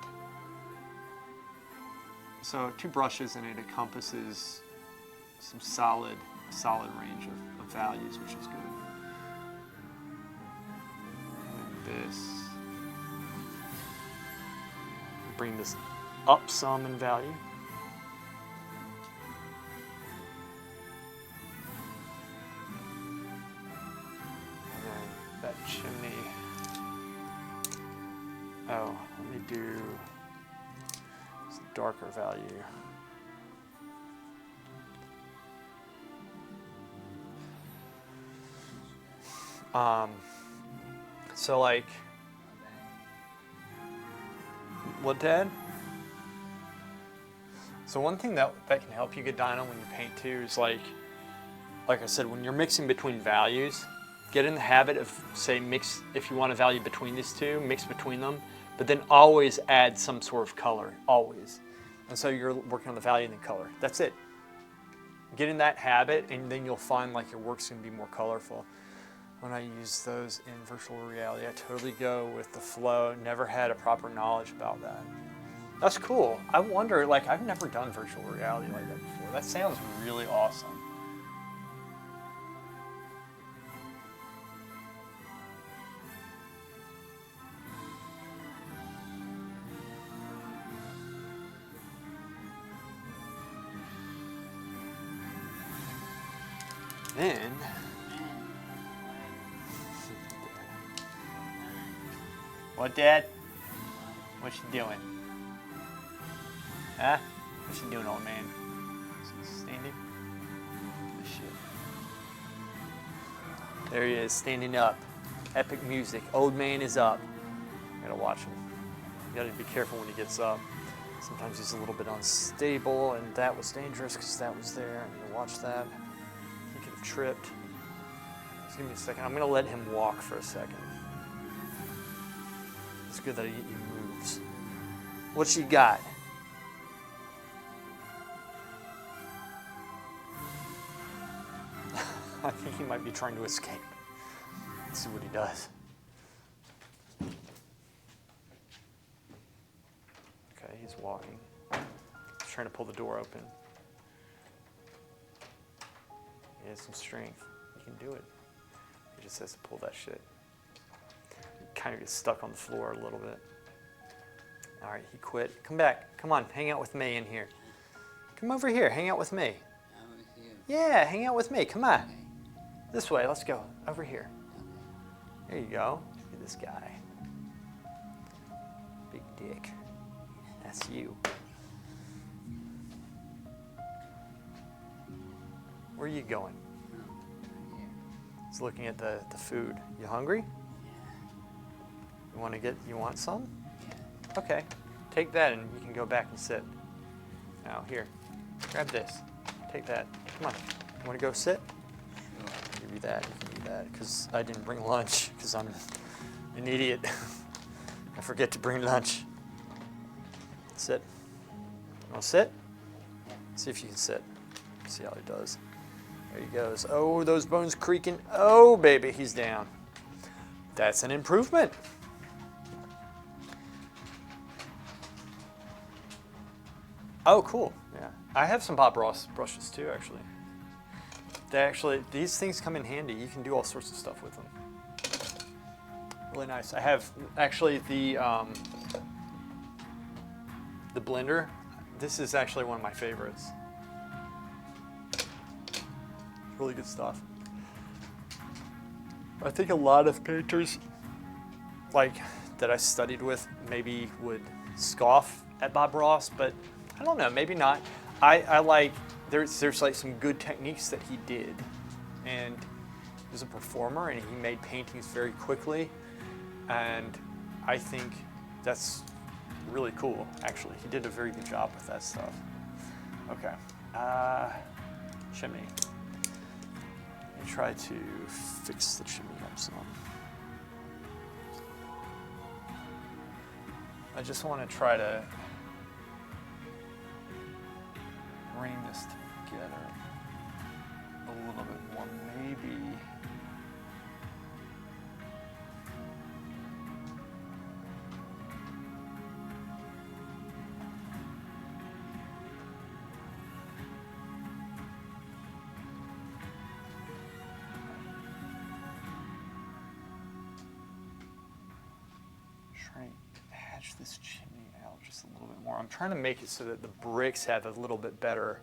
so 2 brushes, and it encompasses some solid range of values, which is good. And then this, bring this up some in value. And then that chimney. Oh, let me do darker value. So like, what, Dad? So one thing that can help you get down on when you paint too is like I said, when you're mixing between values, get in the habit of, say, mix, if you want a value between these two, mix between them, but then always add some sort of color, always. And so you're working on the value and the color. That's it. Get in that habit, and then you'll find like your work's gonna be more colorful. When I use those in virtual reality, I totally go with the flow. Never had a proper knowledge about that. That's cool. I wonder, like, I've never done virtual reality like that before. That sounds really awesome. Then, what, Dad? What you doing? Huh? What you doing, old man? Standing? Oh, shit. There he is, standing up. Epic music. Old man is up. You gotta watch him. You gotta be careful when he gets up. Sometimes he's a little bit unstable, and that was dangerous because that was there. I'm gonna watch that. He could have tripped. Just give me a second. I'm gonna let him walk for a second. It's good that he moves. What you got? I think he might be trying to escape. Let's see what he does. walking. He's trying to pull the door open. He has some strength. He can do it. He just has to pull that shit. He kind of gets stuck on the floor a little bit. All right, he quit. Come back. Come on, hang out with me in here. Come over here, hang out with me. I'm with you. Yeah, hang out with me. Come on. Okay. This way, let's go. Over here. There you go. Look at this guy. Big dick. That's you. Where are you going? Oh, right here. He's looking at the food. You hungry? You want some? Yeah. Okay. Take that and you can go back and sit. Now, here. Grab this. Take that. Come on. You want to go sit? Sure. I'll give you that. You can do that because I didn't bring lunch because I'm an idiot. I forget to bring lunch. Sit. You want to sit? See if you can sit. See how he does. There he goes. Oh, those bones creaking. Oh, baby, he's down. That's an improvement. Oh, cool. Yeah. I have some Bob Ross brushes too, actually. These things come in handy. You can do all sorts of stuff with them. Really nice. I have actually the blender. This is actually one of my favorites. Really good stuff. I think a lot of painters like that I studied with maybe would scoff at Bob Ross, but I don't know, maybe not. I like there's like some good techniques that he did, and he was a performer and he made paintings very quickly, and I think that's really cool. Actually, he did a very good job with that stuff. Okay, chimney. Let me try to fix the chimney up some. I just want to try to bring this together a little bit more, maybe. Try to hatch this chimney out just a little bit more. I'm trying to make it so that the bricks have a little bit better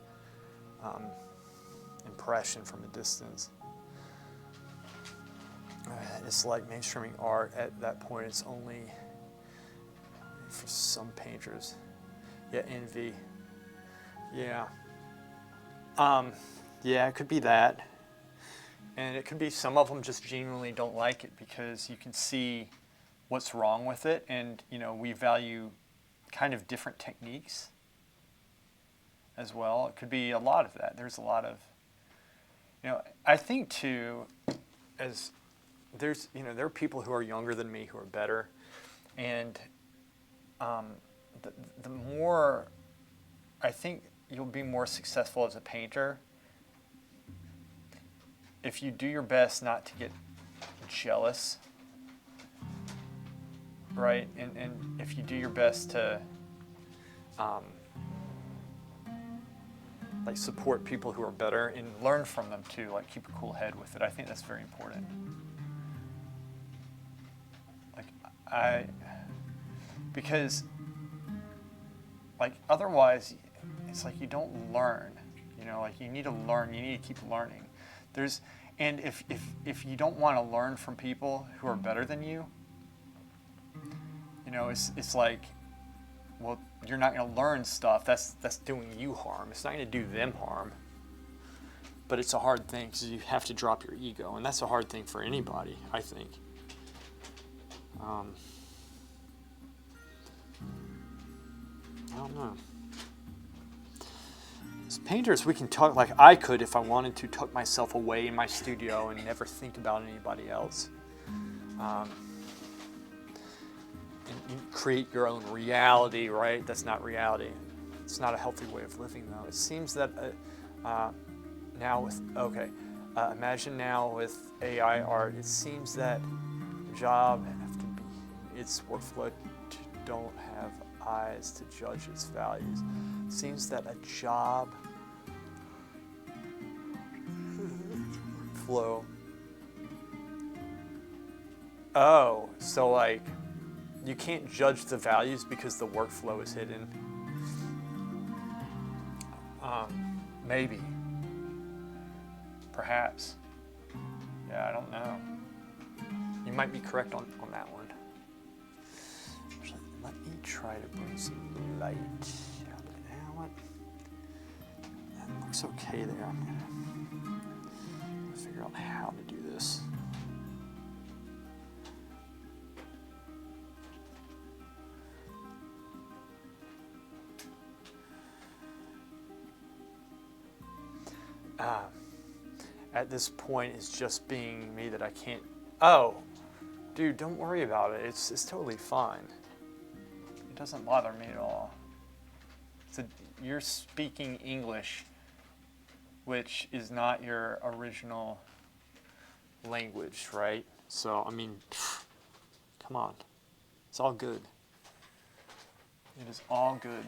impression from a distance. It's like mainstreaming art at that point. It's only for some painters. Yeah, envy. Yeah. Yeah, it could be that. And it could be some of them just genuinely don't like it because you can see what's wrong with it, and we value kind of different techniques as well. It could be a lot of that. There's a lot of, I think too, as there's, there are people who are younger than me who are better, and the more, I think you'll be more successful as a painter if you do your best not to get jealous. Right, and if you do your best to like support people who are better and learn from them too, like keep a cool head with it. I think that's very important. Because like otherwise it's like you don't learn, like you need to learn, you need to keep learning. And if you don't want to learn from people who are better than you, it's like, well, you're not going to learn stuff. That's doing you harm. It's not going to do them harm. But it's a hard thing because you have to drop your ego, and that's a hard thing for anybody, I think. I don't know. As painters, we can talk like I could if I wanted to tuck myself away in my studio and never think about anybody else. You create your own reality, right? That's not reality. It's not a healthy way of living, though. It seems that now with, imagine now with AI art, it seems that job have to be, its workflow don't have eyes to judge its values. Seems that a job flow. Oh, so like you can't judge the values because the workflow is hidden. Maybe. Perhaps. Yeah, I don't know. You might be correct on that one. Actually, let me try to bring some light. Now what? That looks okay there. I'm gonna figure out how to do this. At this point, it's just being me that I can't. Oh, dude, don't worry about it. It's totally fine. It doesn't bother me at all. So you're speaking English, which is not your original language, right? So I mean, come on, it's all good. It is all good.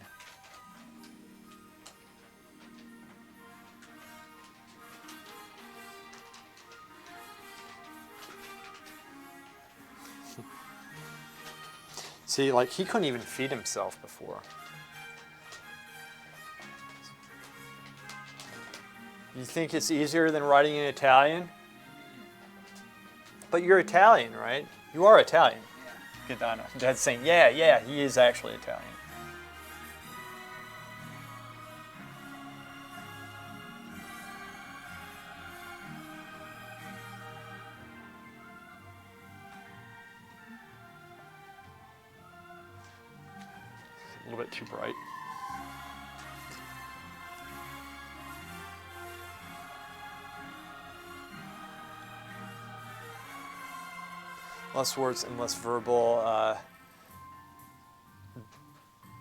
See, like, he couldn't even feed himself before. You think it's easier than writing in Italian? But you're Italian, right? You are Italian. Yeah. Gadano. Dad's saying, yeah, he is actually Italian. A little bit too bright. Less words and less verbal.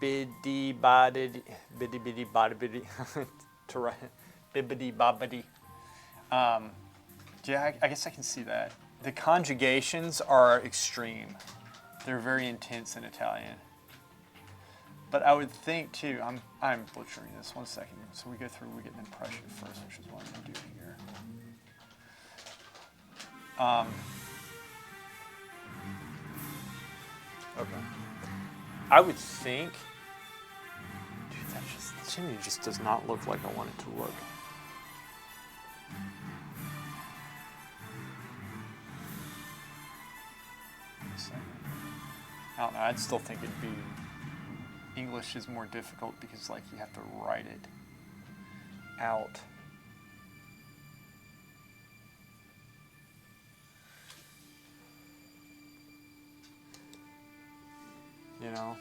Biddy biddy biddy biddy biddy biddy. Bibbidi bobbidi. Yeah, I guess I can see that. The conjugations are extreme. They're very intense in Italian. But I would think too, I'm butchering this, 1 second. So we go through, we get an impression first, which is what I'm gonna do here. Okay. I would think, dude, that chimney just does not look like I want it to look. I don't know, I'd still think it'd be, English is more difficult because like you have to write it out. You know?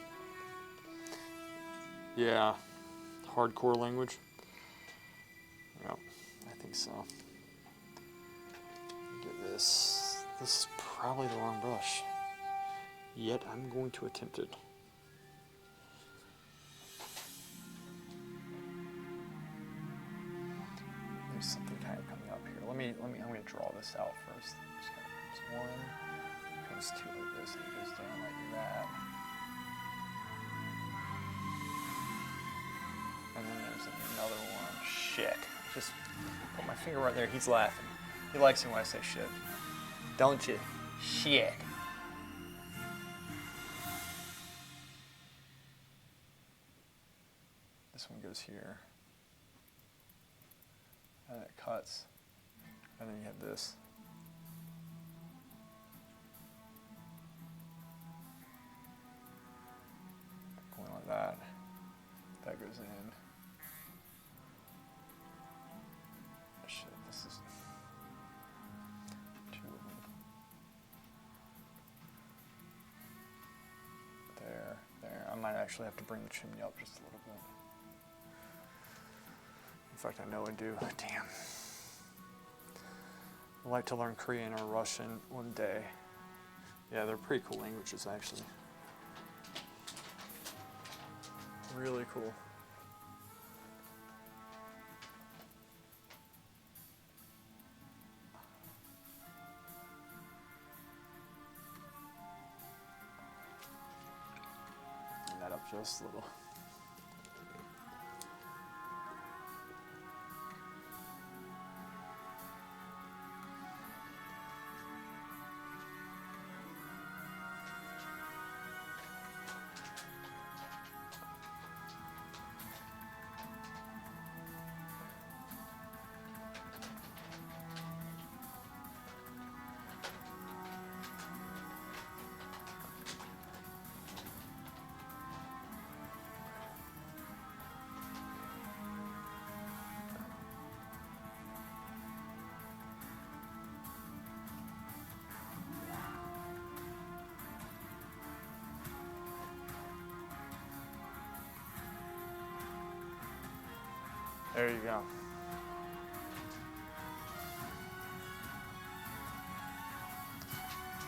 Yeah. Hardcore language? Yep, I think so. Get this. This is probably the wrong brush. Yet I'm going to attempt it. There's something kind of coming up here. I'm gonna draw this out first. Just kind of comes one, comes two like this, and it goes down like that. And then there's another one. Shit. Just put my finger right there. He's laughing. He likes it when I say shit. Don't you? Shit. This one goes here. And it cuts. And then you have this. Going like that. That goes in. Shit, this is two of them. There. I might actually have to bring the chimney up just a little bit. In fact, I know I do. Damn. I'd like to learn Korean or Russian one day. Yeah, they're pretty cool languages, actually. Really cool. Bring that up Just a little. There you go.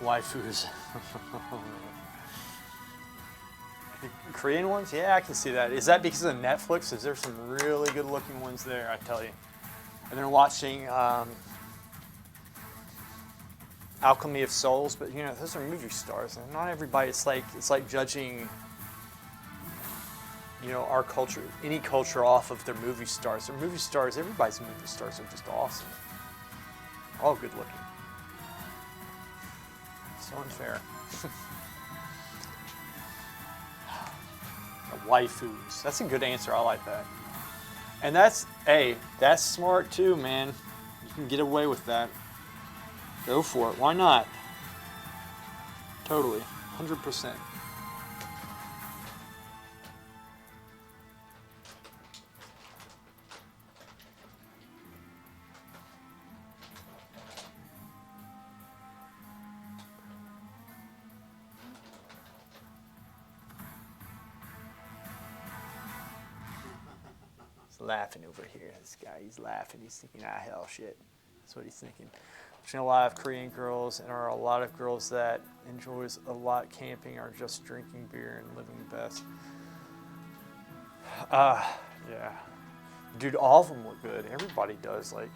Waifus. The Korean ones? Yeah, I can see that. Is that because of Netflix? Is there some really good looking ones there, I tell you. And they're watching Alchemy of Souls, but you know, those are movie stars. And not everybody, it's like judging, you know, our culture, any culture off of their movie stars. They're movie stars, everybody's movie stars are just awesome. All good looking. So unfair. Waifus. That's a good answer. I like that. And that's smart too, man. You can get away with that. Go for it. Why not? Totally. 100%. Laughing over here. This guy, he's laughing. He's thinking, hell, shit. That's what he's thinking. There's a lot of Korean girls, and there are a lot of girls that enjoys a lot camping or just drinking beer and living the best. Yeah. Dude, all of them look good. Everybody does. Like,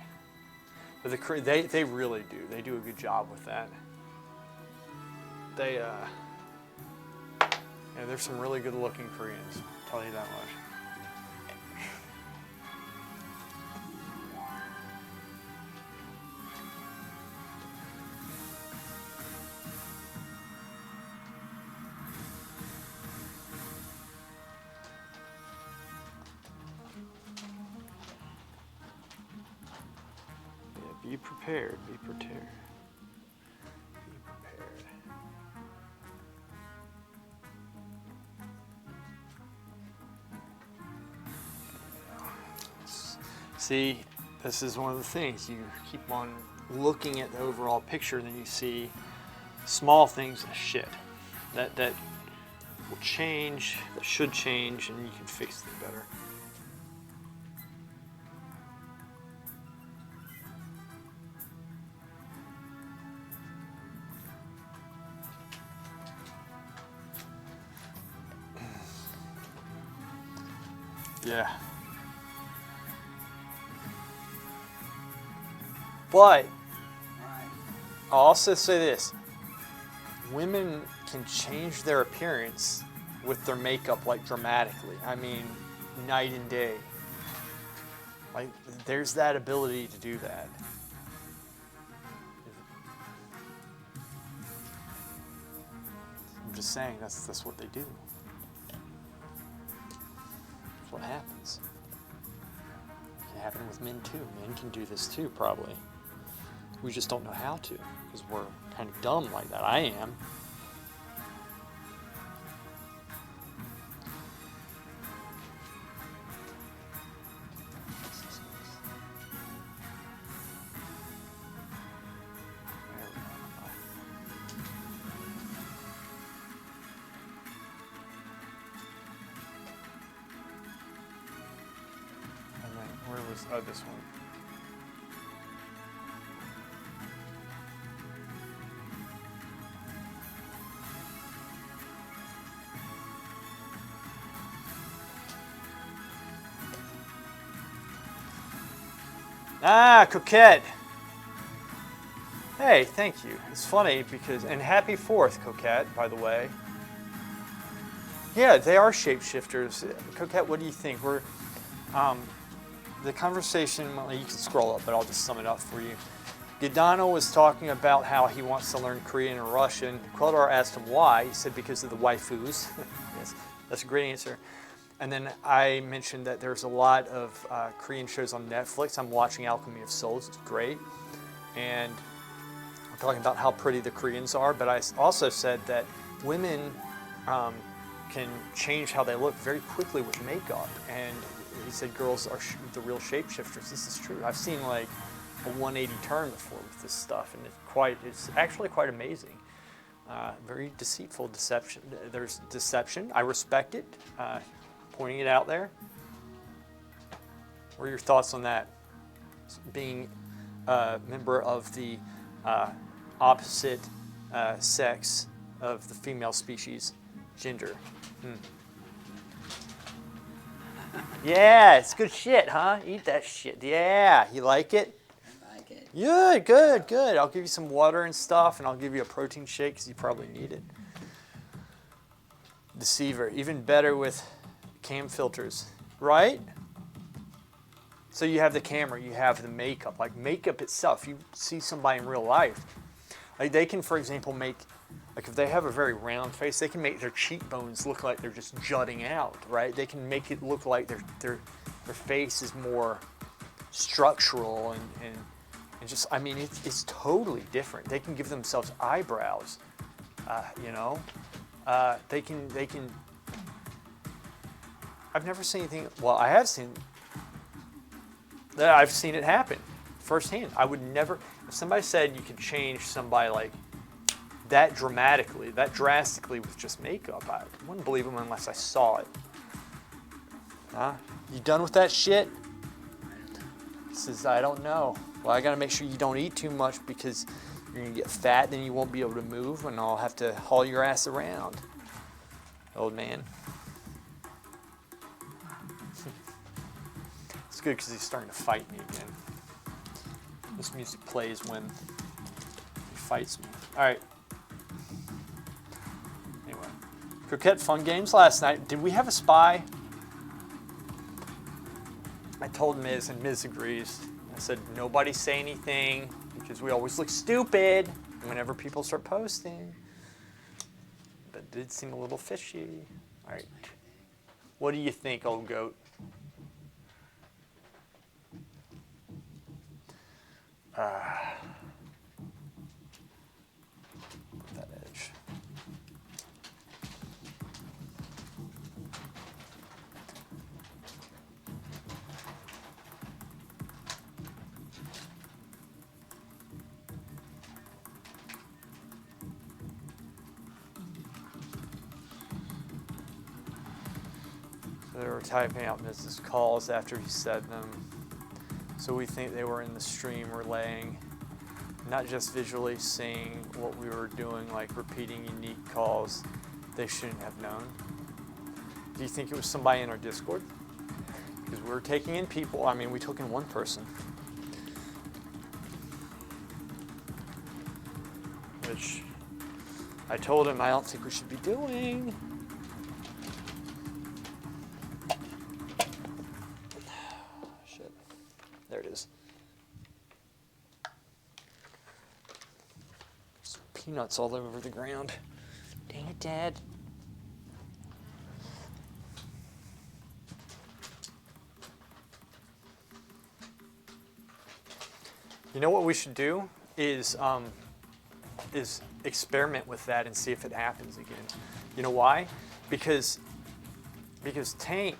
but they really do. They do a good job with that. They, yeah, there's some really good looking Koreans. I'll tell you that much. Be prepared, be prepared. Be prepared. See, this is one of the things. You keep on looking at the overall picture, and then you see small things as shit that will change, that should change, and you can fix them better. Yeah. But I'll also say this. Women can change their appearance with their makeup like dramatically. I mean, night and day. Like, there's that ability to do that. I'm just saying, that's what they do. What happens. It can happen with men too. Men can do this too, probably. We just don't know how to, because we're kind of dumb like that. I am. Where was this one? Coquette. Hey, thank you. It's funny because, and happy 4th, Coquette, by the way. Yeah, they are shapeshifters. Coquette, what do you think? The conversation, well, you can scroll up, but I'll just sum it up for you. Gidano was talking about how he wants to learn Korean and Russian. Queldar asked him why. He said because of the waifus. Yes, that's a great answer. And then I mentioned that there's a lot of Korean shows on Netflix. I'm watching Alchemy of Souls. It's great. And I'm talking about how pretty the Koreans are. But I also said that women can change how they look very quickly with makeup. And he said girls are the real shapeshifters. This is true. I've seen like a 180 turn before with this stuff, and it's actually quite amazing. Very deceitful deception. There's deception. I respect it. Pointing it out there. What are your thoughts on that? Being a member of the opposite sex of the female species, gender. Yeah, it's good shit, huh? Eat that shit. Yeah, you like it? I like it. Good, good, good. I'll give you some water and stuff, and I'll give you a protein shake because you probably need it. Deceiver, even better with cam filters, right? So you have the camera, you have the makeup. Like makeup itself, you see somebody in real life. Like they can, for example, make, like if they have a very round face, they can make their cheekbones look like they're just jutting out, right? They can make it look like their face is more structural and just, I mean, it's totally different. They can give themselves eyebrows, you know? They can, I've never seen anything, well, I have seen, I've seen it happen firsthand. I would never, if somebody said you could change somebody like that dramatically, that drastically with just makeup, I wouldn't believe them unless I saw it. Huh? You done with that shit? Says, I don't know. Well, I gotta make sure you don't eat too much because you're gonna get fat, then you won't be able to move and I'll have to haul your ass around. Old man. It's good because he's starting to fight me again. This music plays when he fights me. All right. Anyway, Croquette fun games last night. Did we have a spy? I told Miz, and Miz agrees. I said, nobody say anything because we always look stupid whenever people start posting. But it did seem a little fishy. All right. What do you think, old goat? That edge. So they were typing out Mrs. calls after he said them. So we think they were in the stream relaying, not just visually seeing what we were doing, like repeating unique calls they shouldn't have known. Do you think it was somebody in our Discord? Because we were taking in people. I mean, we took in one person. Which I told him I don't think we should be doing. There it is. There's peanuts all over the ground. Dang it, Dad. You know what we should do is experiment with that and see if it happens again. You know why? Because Tank,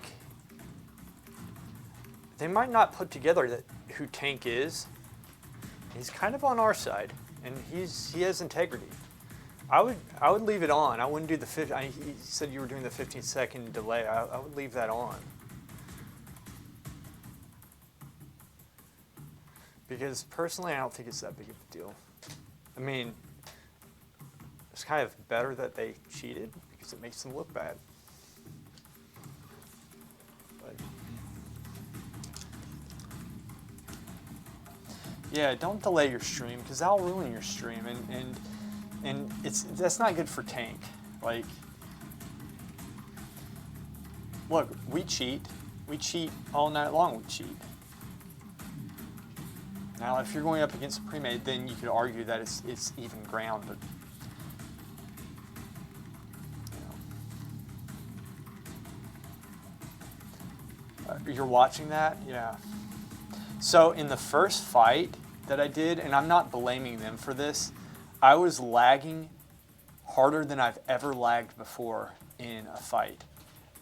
they might not put together that who Tank is. He's kind of on our side, and he has integrity. I would leave it on. I wouldn't do the he said you were doing the 15-second delay. I would leave that on. Because personally, I don't think it's that big of a deal. I mean, it's kind of better that they cheated because it makes them look bad. But yeah, don't delay your stream because that'll ruin your stream, and that's not good for Tank. Like, Look, we cheat. We cheat all night long. We cheat. Now, if you're going up against a pre-made, then you could argue that it's even ground, but you're watching that, yeah. So in the first fight that I did, and I'm not blaming them for this, I was lagging harder than I've ever lagged before in a fight.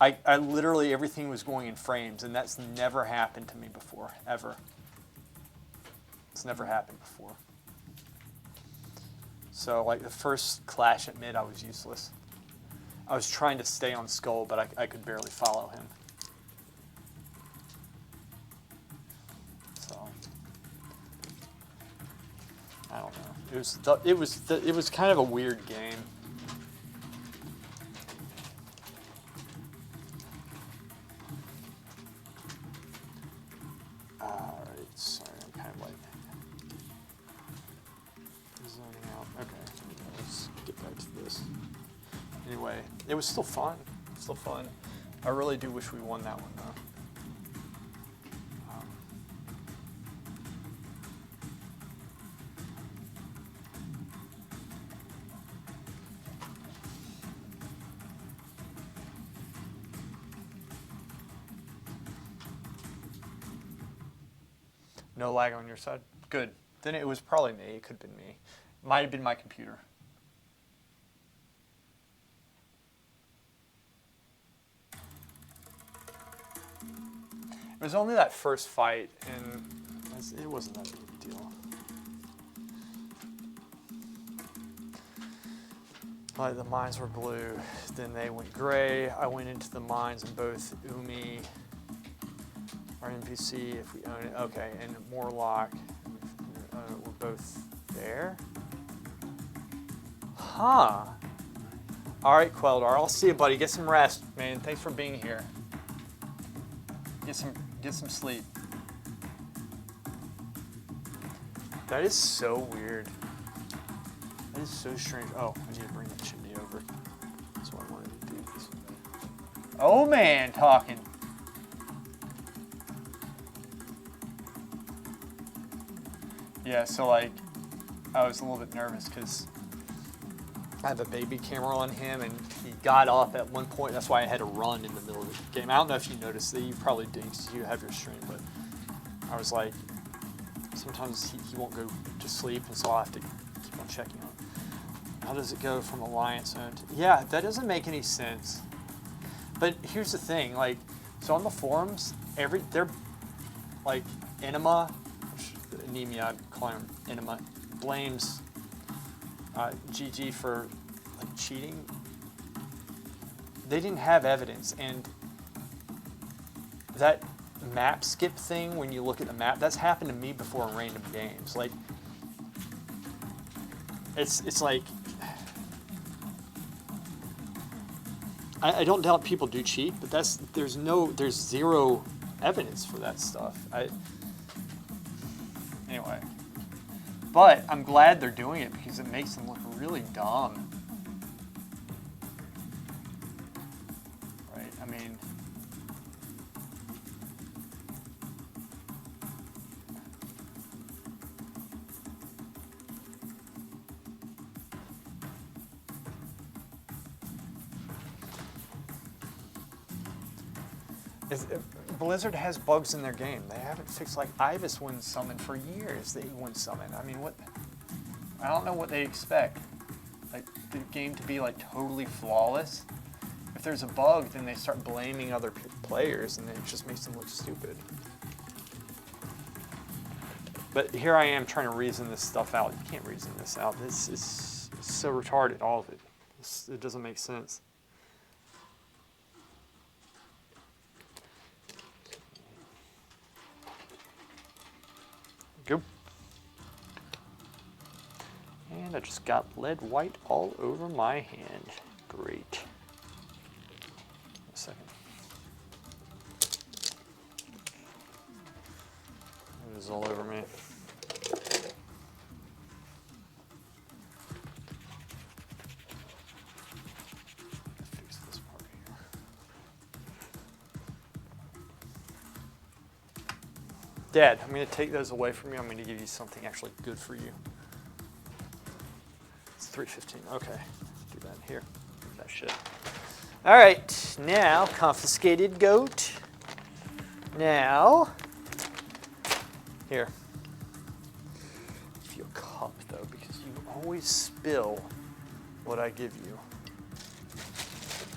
I literally, everything was going in frames, and that's never happened to me before, ever. It's never happened before. So like the first clash at mid, I was useless. I was trying to stay on Skull, but I could barely follow him. So I don't know. It was kind of a weird game. All right, sorry, I'm kind of like zoning out. Okay, let's get back to this. Anyway, it was still fun. Still fun. I really do wish we won that one though. No lag on your side? Good. Then it was probably me. It could have been me. Might have been my computer. It was only that first fight, and it wasn't that big of a deal. Like the mines were blue, then they went gray. I went into the mines, and both Umi, our NPC, if we own it, okay, and Morlock were both there. Huh. All right, Queldar, I'll see you, buddy. Get some rest, man. Thanks for being here. Get some sleep. That is so weird. That is so strange. Oh, I need to bring that chimney over. That's what I wanted to do. Oh man, talking. Yeah, so like, I was a little bit nervous because I have a baby camera on him, and he got up at one point. That's why I had to run in the middle of the game. I don't know if you noticed that. You probably did because you have your stream, but I was like, sometimes he won't go to sleep, and so I'll have to keep on checking on him. How does it go from Alliance owned? Yeah, that doesn't make any sense. But here's the thing, like, so on the forums, they're like Enema, Anemia, I'd call him Enema, blames GG for like cheating. They didn't have evidence, and that map skip thing, when you look at the map, that's happened to me before in random games. Like, it's like, I don't doubt people do cheat, but there's zero evidence for that stuff. Anyway, but I'm glad they're doing it because it makes them look really dumb. Right? I mean, Blizzard has bugs in their game. They haven't fixed, like, Ibis wouldn't summon for years. They wouldn't summon. I mean, what? I don't know what they expect. Like, the game to be, like, totally flawless. If there's a bug, then they start blaming other players, and it just makes them look stupid. But here I am trying to reason this stuff out. You can't reason this out. This is so retarded, all of it. It doesn't make sense. Go. And I just got lead white all over my hand. Great. A second. It is all over me. Fix this part here. Dad, I'm going to take those away from you. I'm going to give you something actually good for you. It's $3.15. Okay, do that here. That shit. All right, now confiscated goat. Now, here. Give you a cup though, because you always spill what I give you.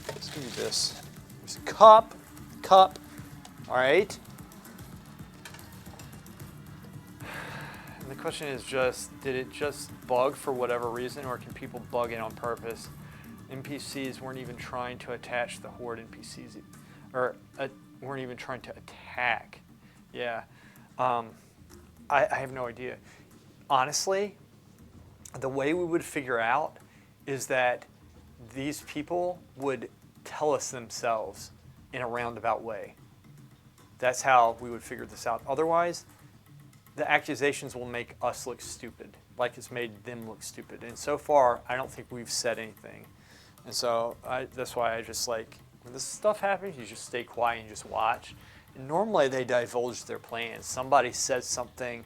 Let's give you this. There's a cup. All right. And the question is just, did it just bug for whatever reason, or can people bug it on purpose? NPCs weren't even trying to attach the horde NPCs, or weren't even trying to attack. Yeah, I have no idea. Honestly, the way we would figure out is that these people would tell us themselves in a roundabout way. That's how we would figure this out. Otherwise, the accusations will make us look stupid, like it's made them look stupid. And so far, I don't think we've said anything. And so that's why I just like, when this stuff happens, you just stay quiet and just watch. And normally they divulge their plans. Somebody says something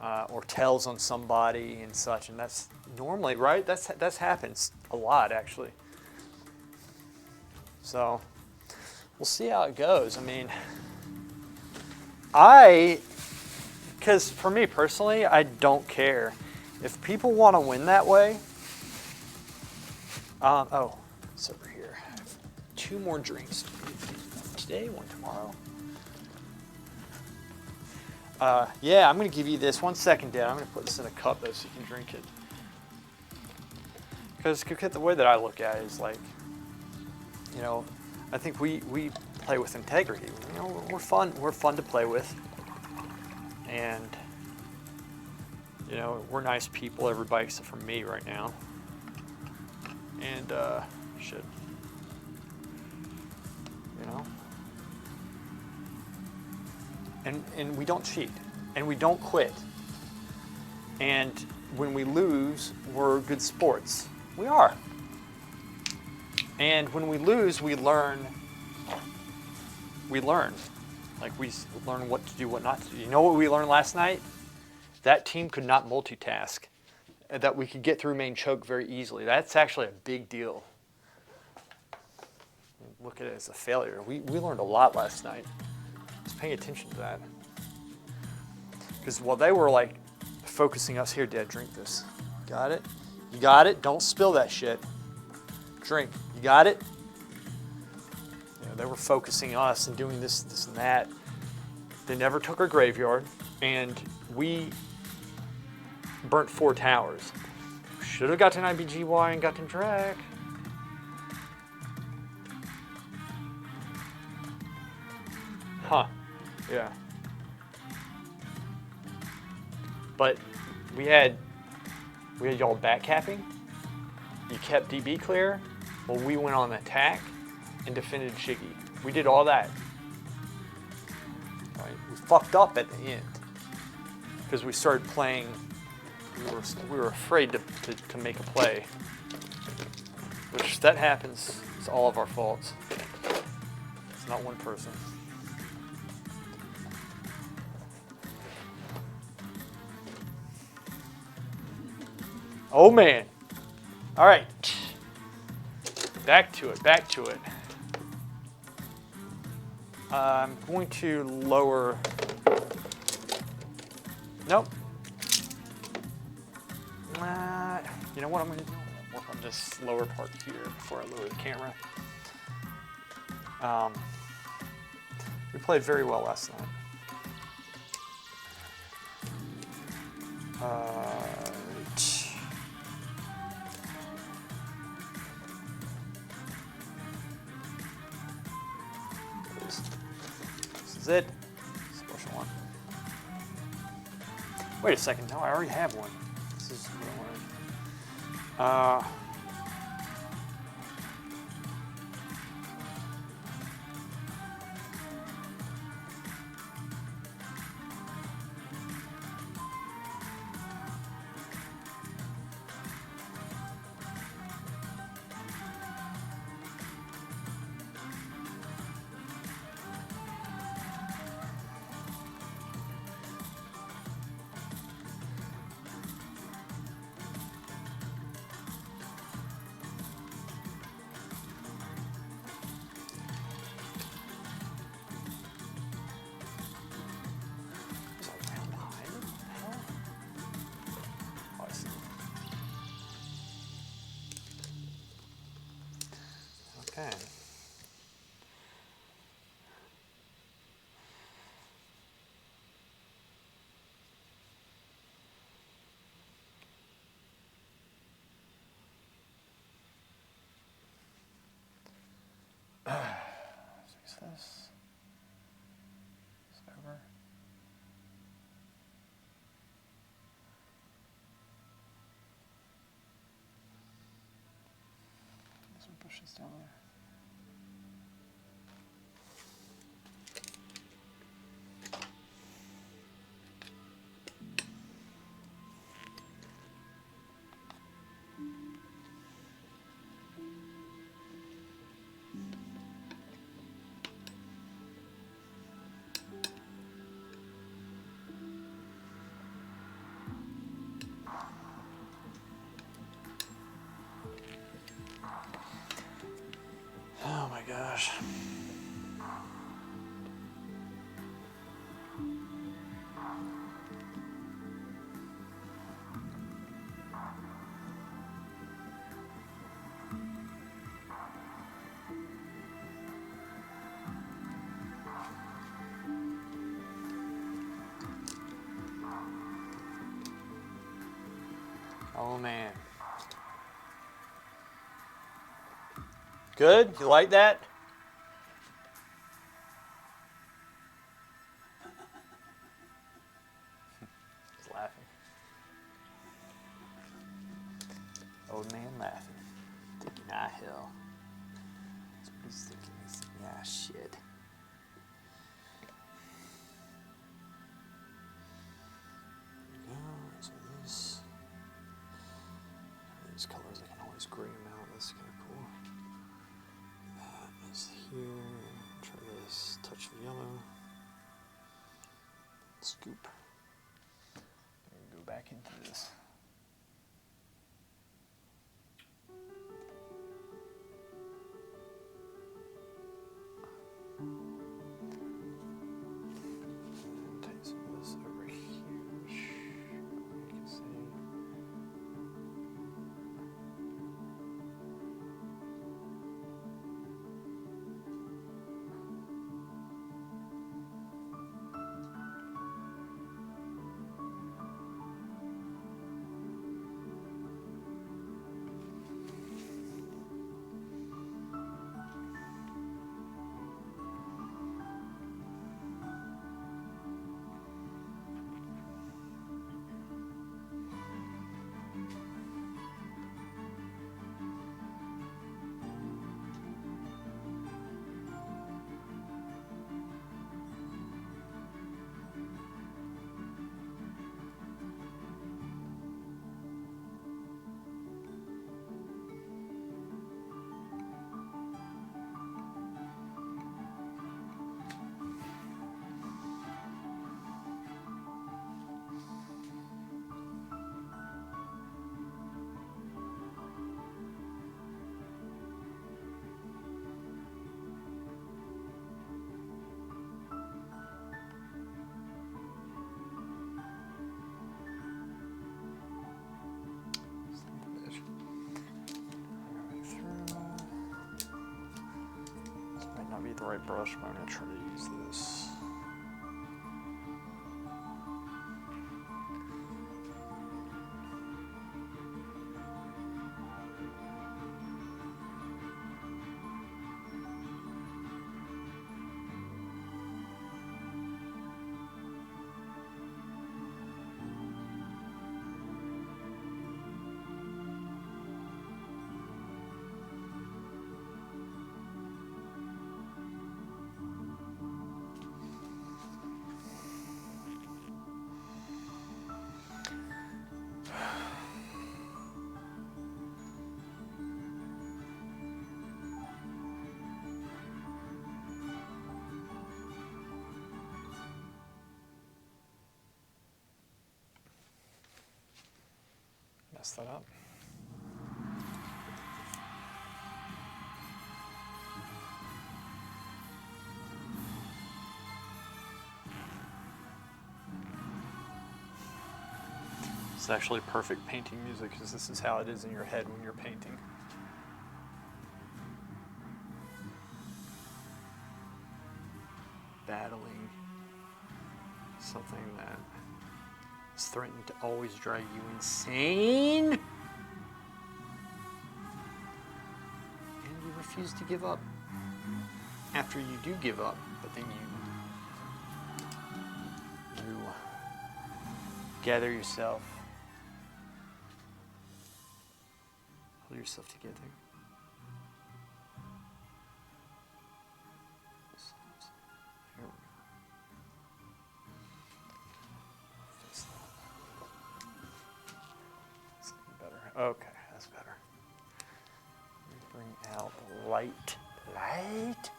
or tells on somebody and such, and that's normally, right? That's happens a lot, actually. So we'll see how it goes. I mean, because for me personally, I don't care. If people want to win that way, oh, it's over here. I have 2 more drinks. One today, one tomorrow. Yeah, I'm going to give you this. 1 second, Dad. I'm going to put this in a cup though, so you can drink it. Because the way that I look at it is like, you know, I think we play with integrity. You know, we're fun to play with, and you know, we're nice people. Everybody except for me right now. And shit, you know. And we don't cheat, and we don't quit. And when we lose, we're good sports. We are. And when we lose, we learn. Like we learn what to do, what not to do. You know what we learned last night? That team could not multitask. That we could get through main choke very easily. That's actually a big deal. Look at it as a failure. We learned a lot last night. I was paying attention to that. Because while they were like focusing us, here, Dad, drink this. Got it? You got it? Don't spill that shit. Drink. You got it? You know, they were focusing us and doing this and that. They never took our graveyard, and we burnt 4 towers. Should have gotten IBGY and gotten Drag. Huh. Yeah. But we had y'all back capping. You kept DB clear. Well, we went on attack and defended Shiggy. We did all that. Right? We fucked up at the end because we started playing. We were afraid to make a play, which that happens. It's all of our faults. It's not one person. Oh man. All right. Back to it. I'm going to lower. Nope. You know what I'm going to do? I'm going to work on this lower part here before I lower the camera. We played very well last night. This is it. Special one. Wait a second. No, I already have one. This is what I wanted. Okay. Fix this. It's over. This one pushes down there. Oh my gosh. Oh man. Good? You like that? He's laughing. Old man laughing. Thinking, ah, hell. That's what he's thinking. He's thinking, ah, shit. There we go. So this. These colors, I can always green them out. That's kind of cool. That is here. Try this. Touch of yellow. Scoop. And go back into this. And take some of this over here. You can see. Not be the right brush, but I'm going to try to use this. Mess that up. It's actually perfect painting music because this is how it is in your head when you're painting. battling something that is threatening to always drive you insane, and you refuse to give up. After you do give up, but then you gather yourself, pull yourself together. Here we go. Fix that. That's better. Okay, that's better. Let me bring out the light. Light.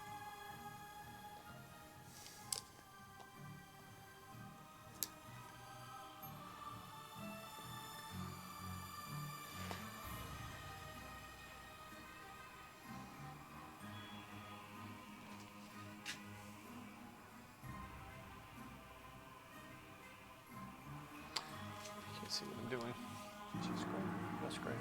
Can't see what I'm doing. She's great. That's great.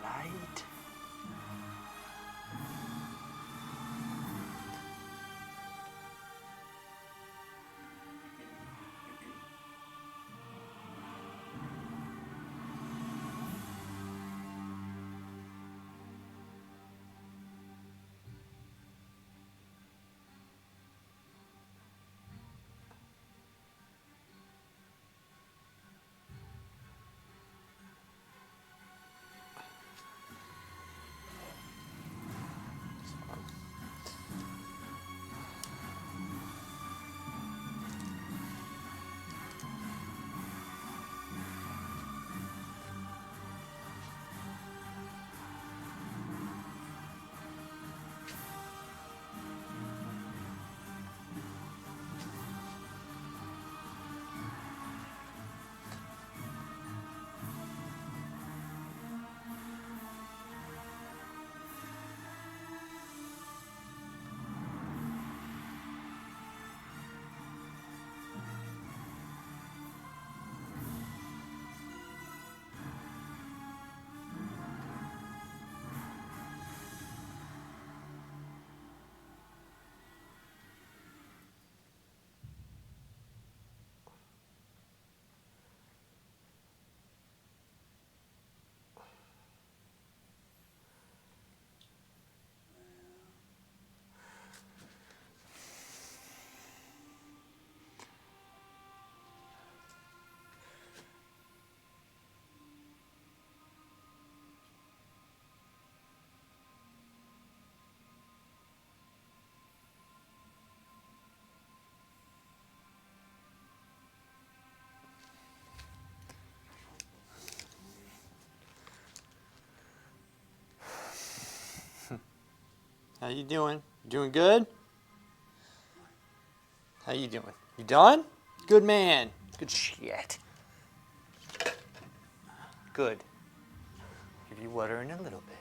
Light. How you doing? You doing good? How you doing? You done? Good man. Good shit. Good. Give you water in a little bit.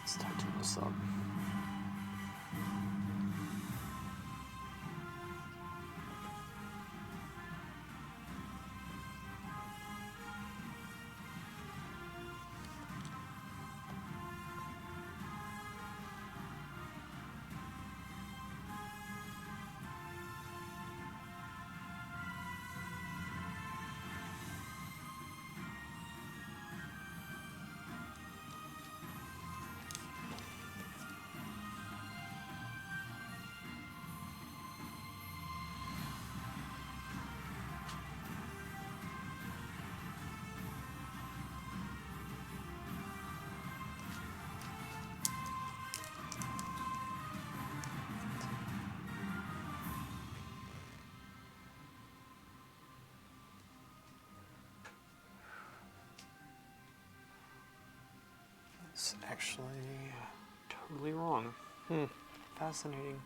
Let's tighten this up. It's actually totally wrong. Fascinating.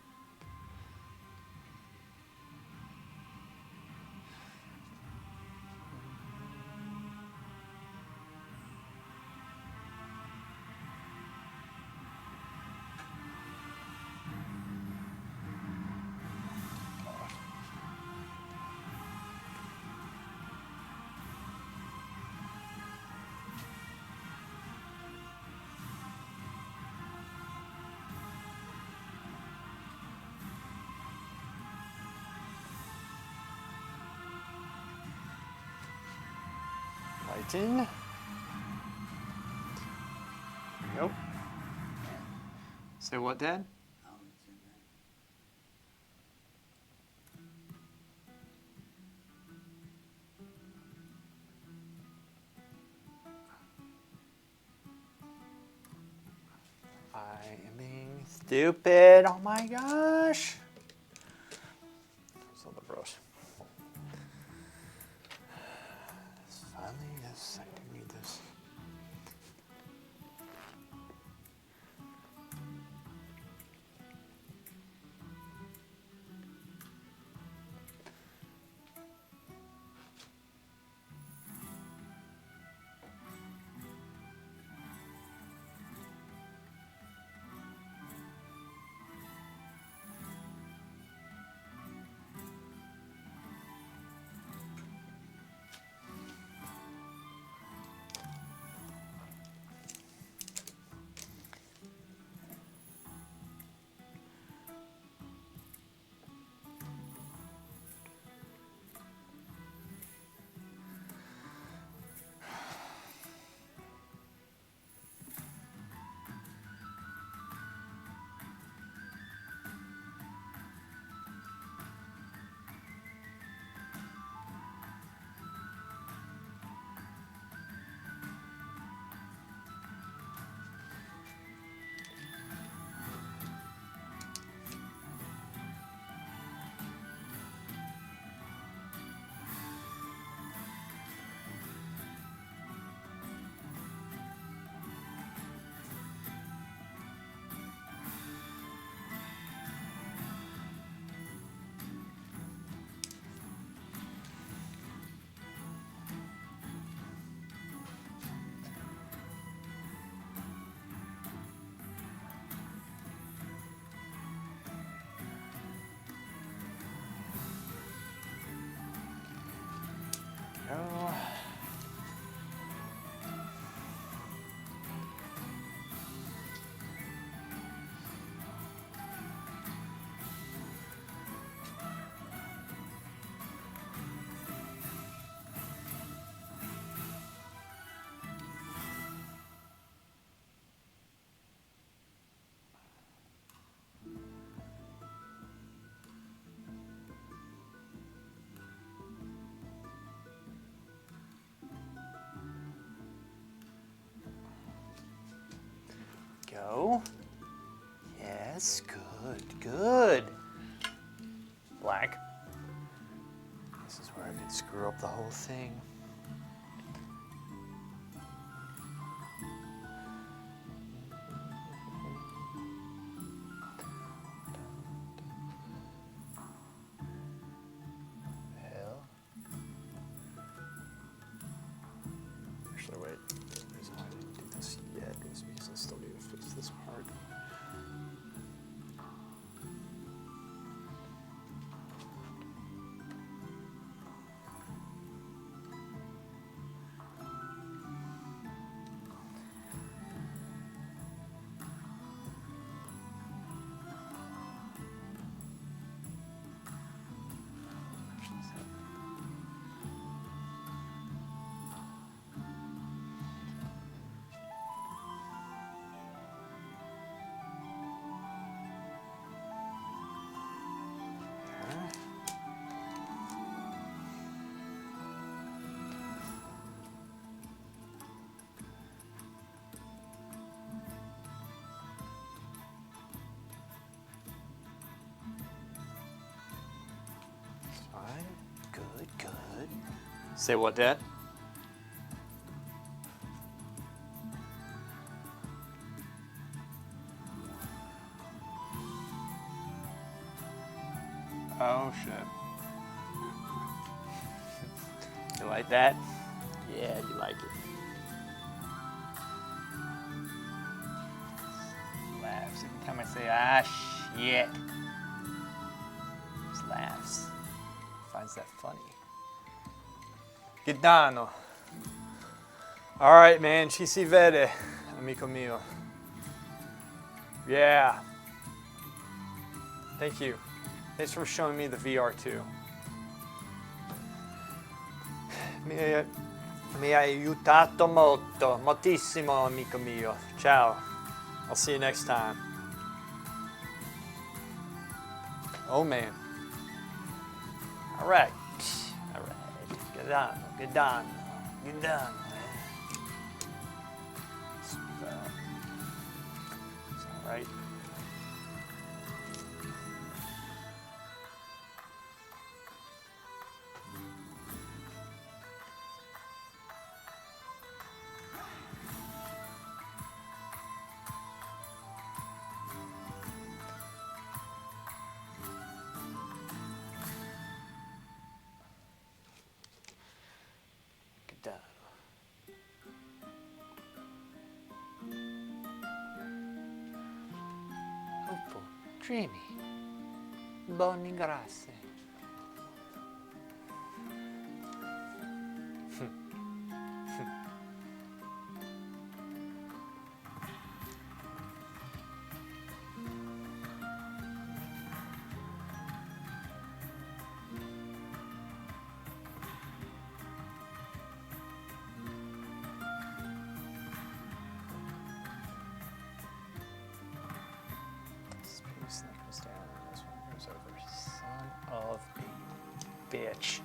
Lighten. Nope. Say what, Dad? Oh, it's in there. I am being stupid. Oh my gosh. Where's the brush? Finally, yes, I do need this. Go. Go. Yes, good, good. Black. This is where I could screw up the whole thing. Hell. Actually, wait. The reason why I didn't do this yet is because I still need to fix this part. Fine. Good, good. Say what, Dad? Oh shit. You like that? Yeah, you like it. Laughs every time I say, ah, shit. Just laughs. Finds that funny. Gitano. All right, man. Ci si vede, amico mio. Yeah. Thank you. Thanks for showing me the VR too. Mi hai aiutato molto, moltissimo, amico mio. Ciao. I'll see you next time. Oh man. All right. All right. Good on. Good on. Good on. It's all right. Good on. Hopeful, dreamy, buoni grazie. Space that goes down and this one goes over. Son of a bitch.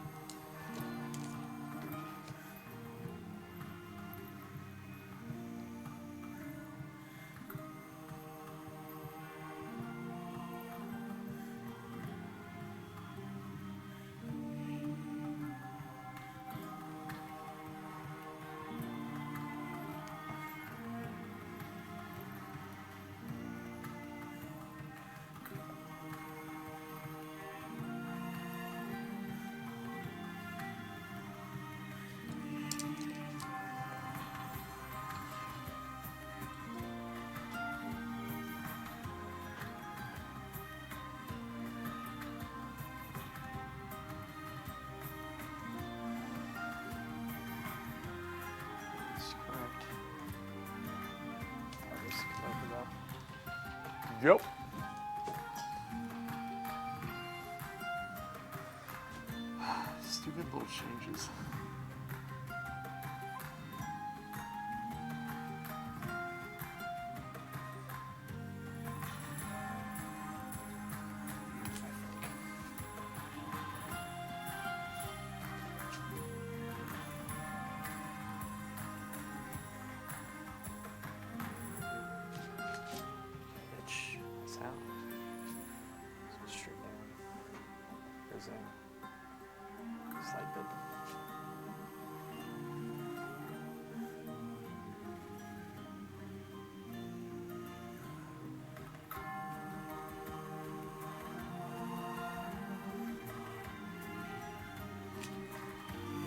Yep. Stupid little changes. Out. Straight down. Goes in. Slight bit.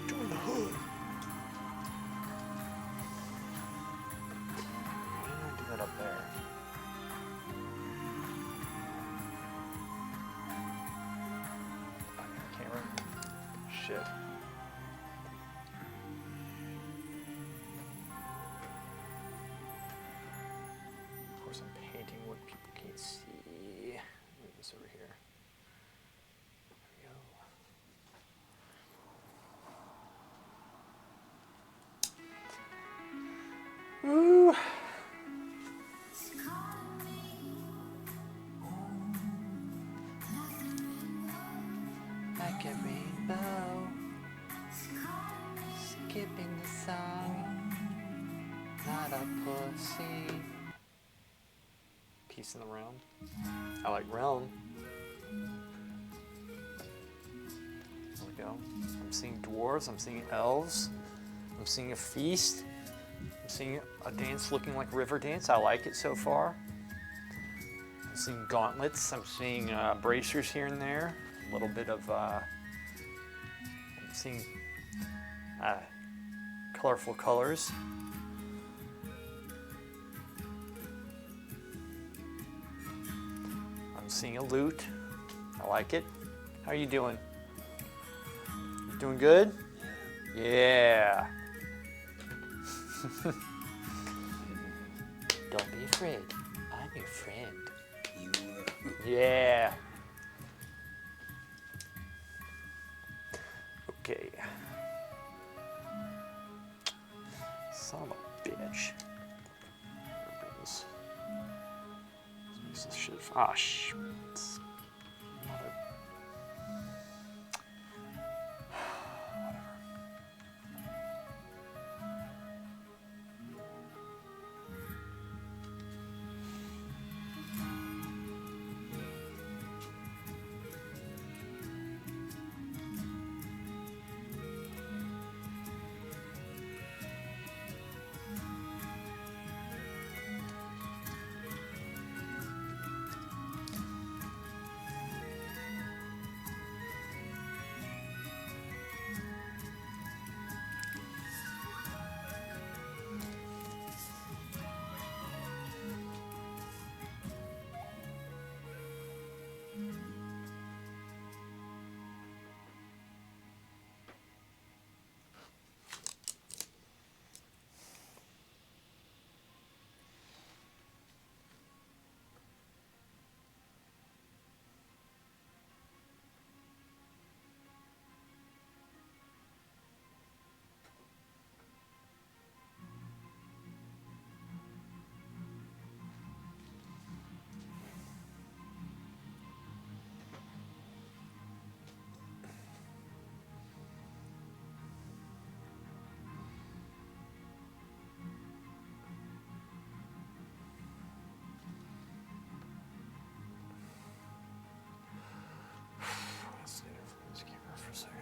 Join the hood. Why didn't I do that up there? Shit. Of course, I'm painting what people can't see. Move this over here. There we go. Ooh. Like a rainbow, skipping the song, not a pussy. Peace in the realm. I like realm. There we go. I'm seeing dwarves, I'm seeing elves, I'm seeing a feast, I'm seeing a dance looking like river dance. I like it so far. I'm seeing gauntlets, I'm seeing bracers here and there. a little bit of I'm seeing colorful colors. I'm seeing a lute. I like it. How are you doing? You doing good? Yeah. Don't be afraid. I'm your friend. You Yeah. Okay. Son of a bitch. There it is. This shit. Ah, sh. Mother. Let's keep her for a second.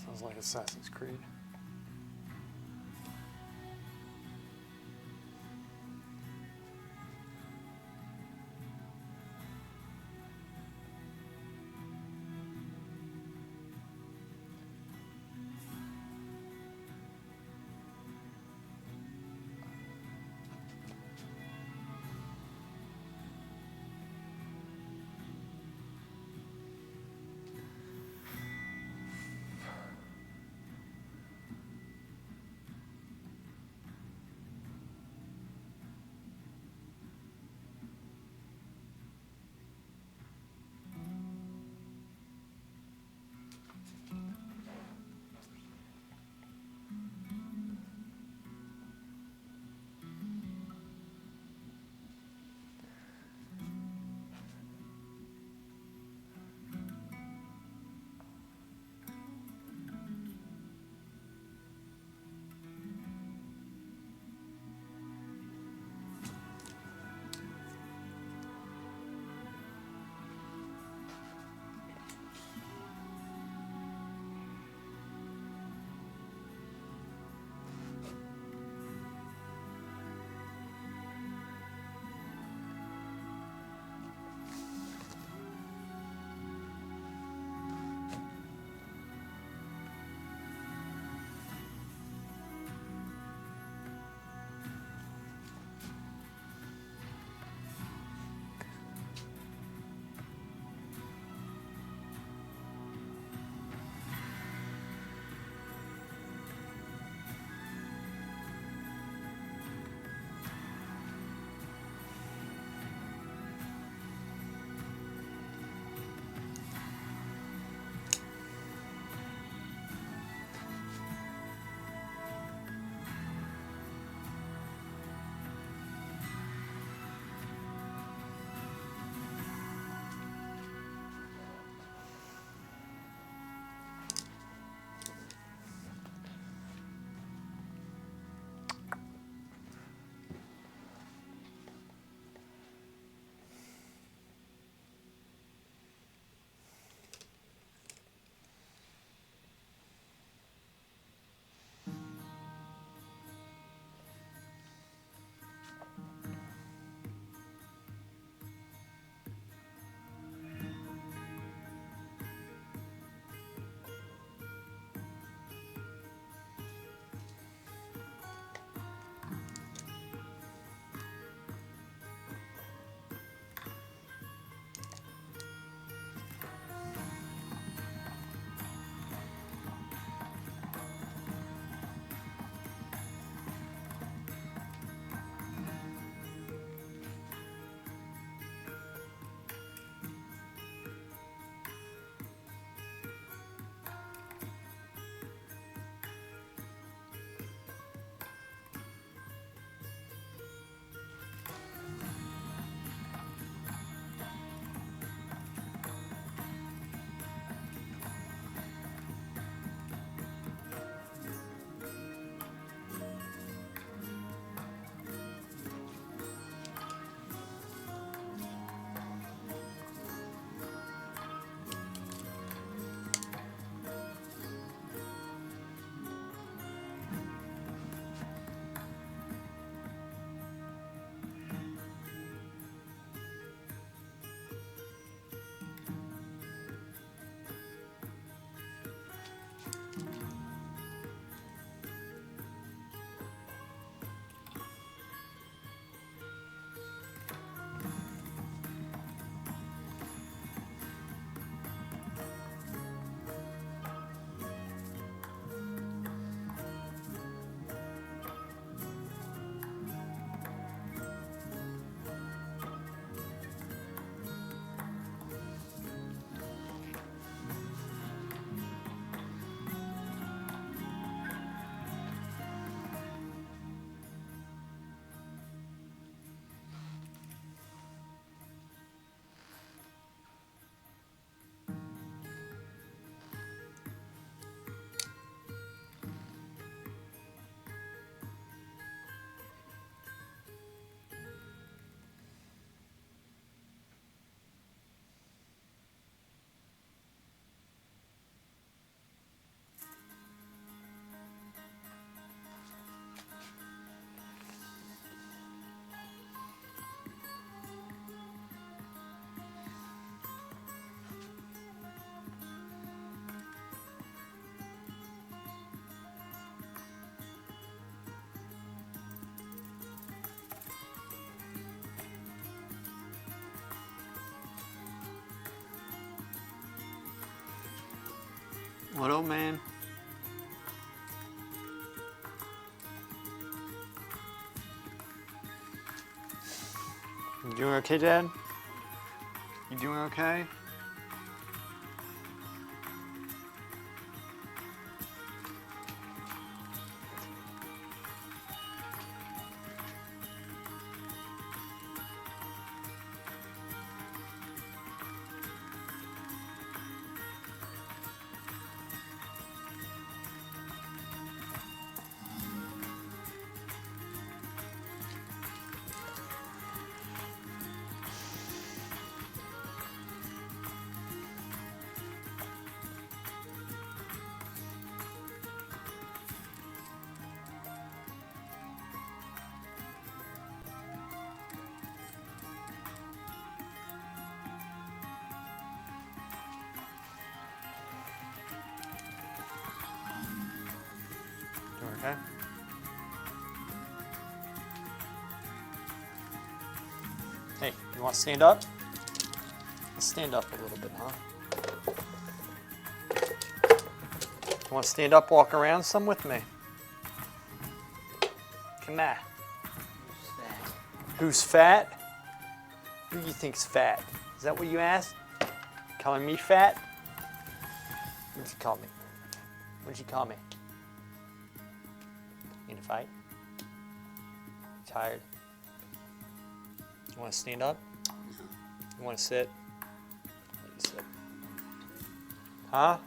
Sounds like Assassin's Creed. What, old man? You doing okay, Dad? You doing okay? Doing okay? Hey, you want to stand up? Let's stand up a little bit, huh? You want to stand up, walk around some with me? Come on. Who's fat? Who do you think's fat? Is that what you asked? Calling me fat? What'd you call me? What'd you call me? In a fight? Tired? You want to stand up? You want to sit? Let you sit. Huh?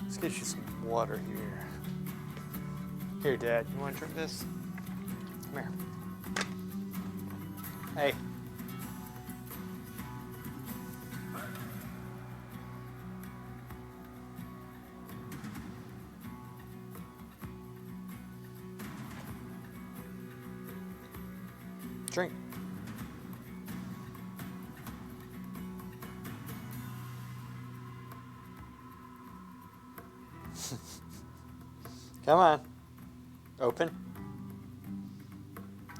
Let's get you some water here. Here, Dad, you want to drink this? Come here. Hey. Drink. Come on. Open.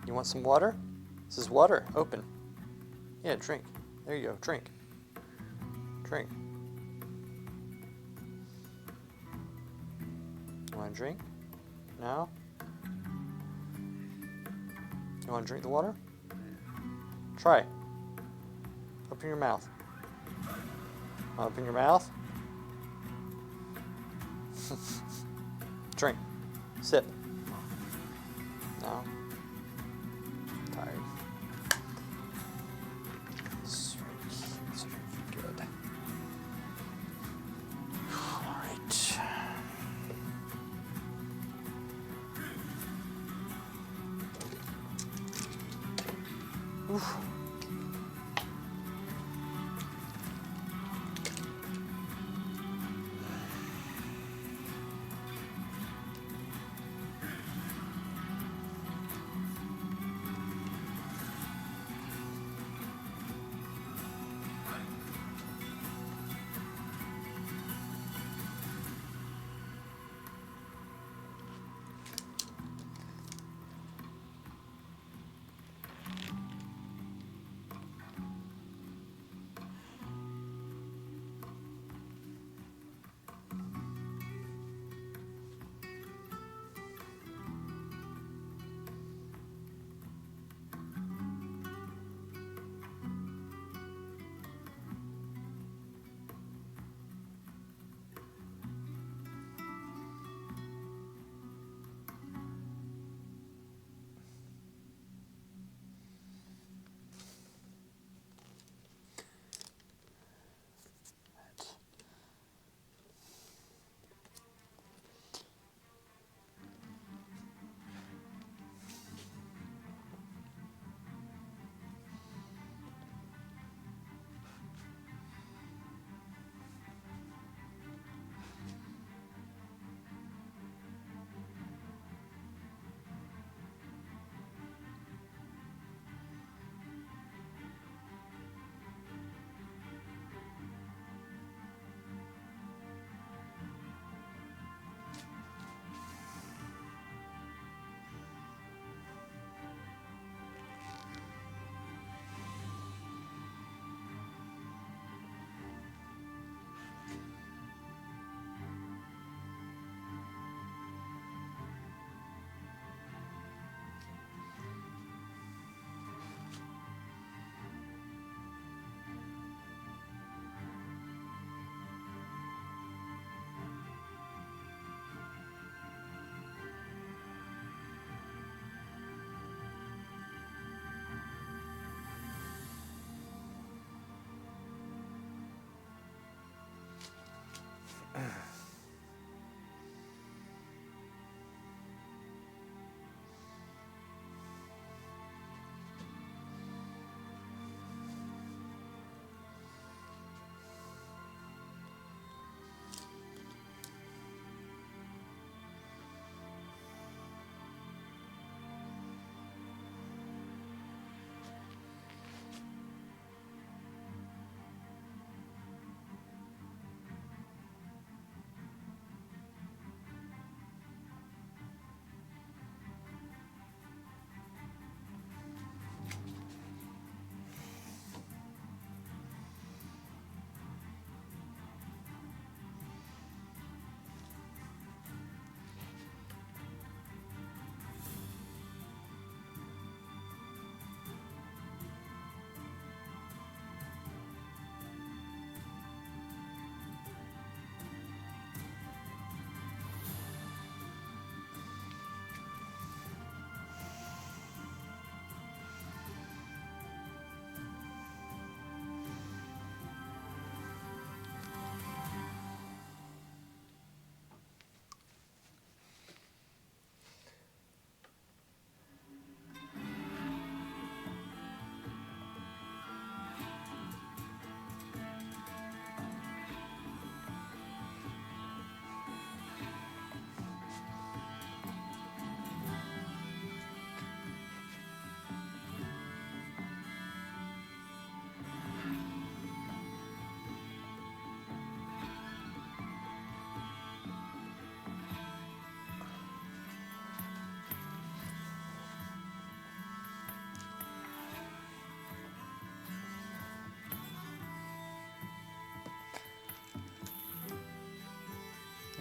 You want some water? This is water. Open. Yeah, drink. There you go. Drink. Drink. You want to drink? No? You want to drink the water? Try. Open your mouth. Open your mouth. Drink. Sip. No. Tired. Sweet. Good. All right. Oof.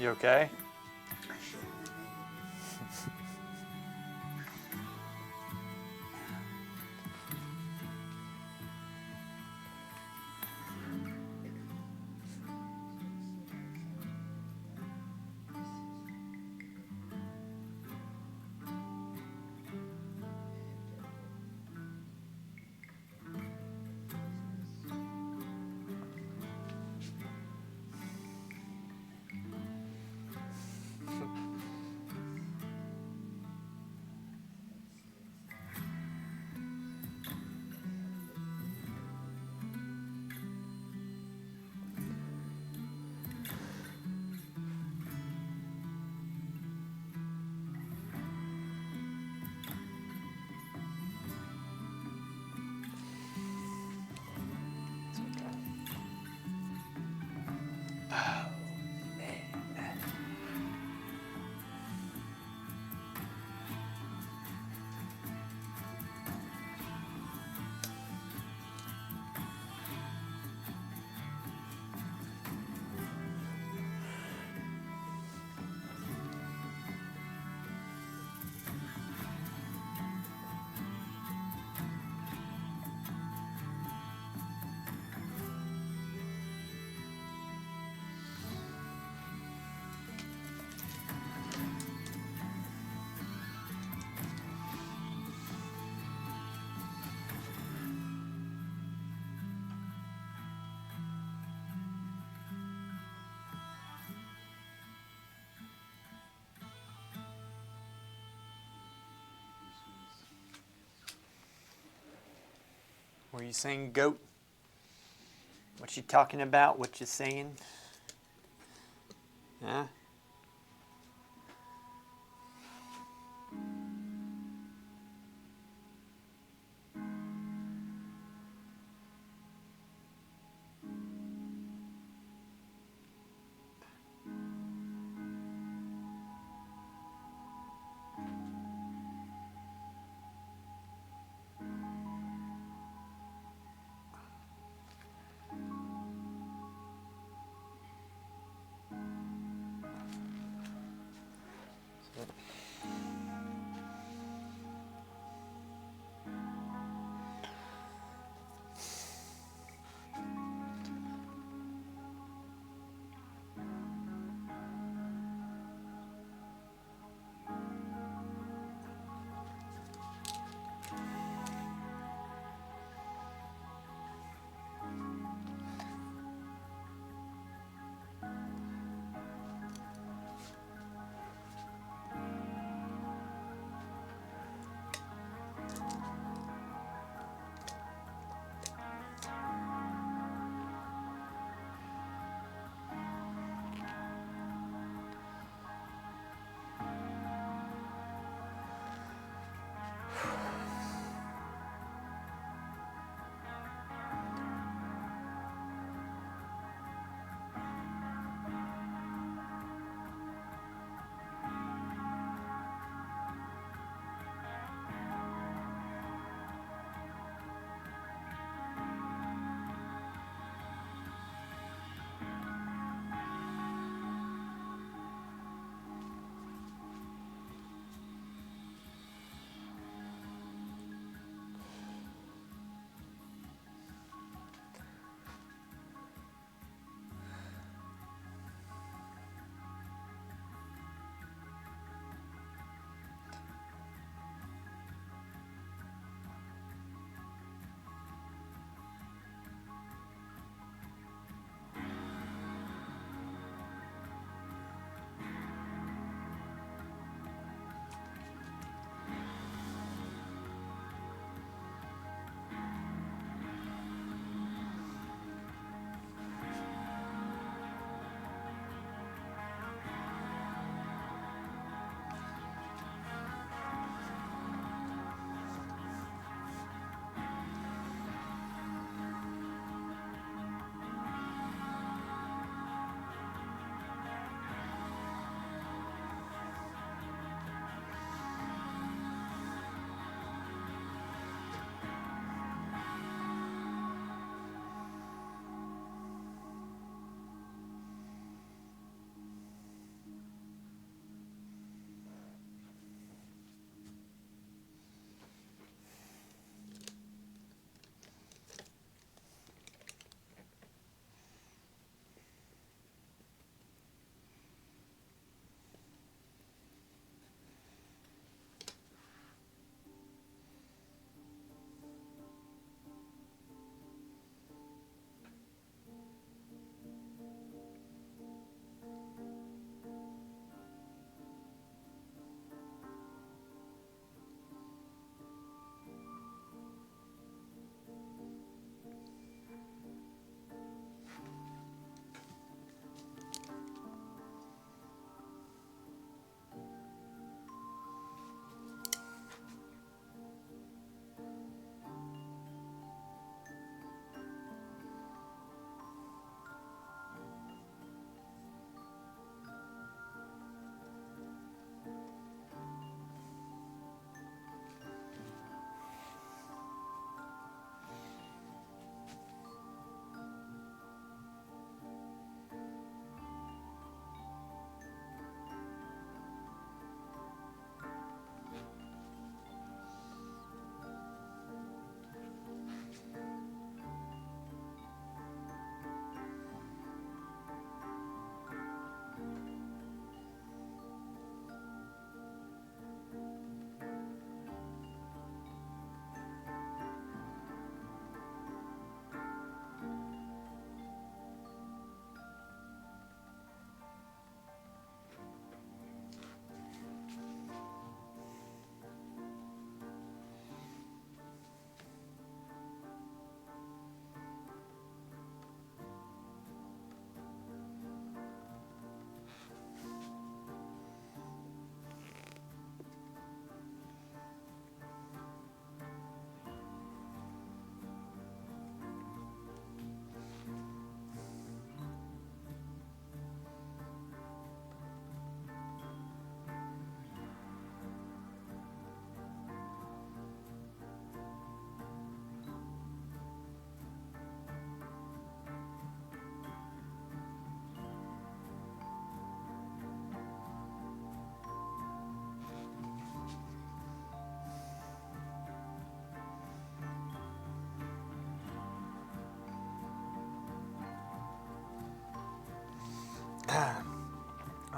You okay? I should have made Were you saying goat? What you talking about? What you saying? Huh?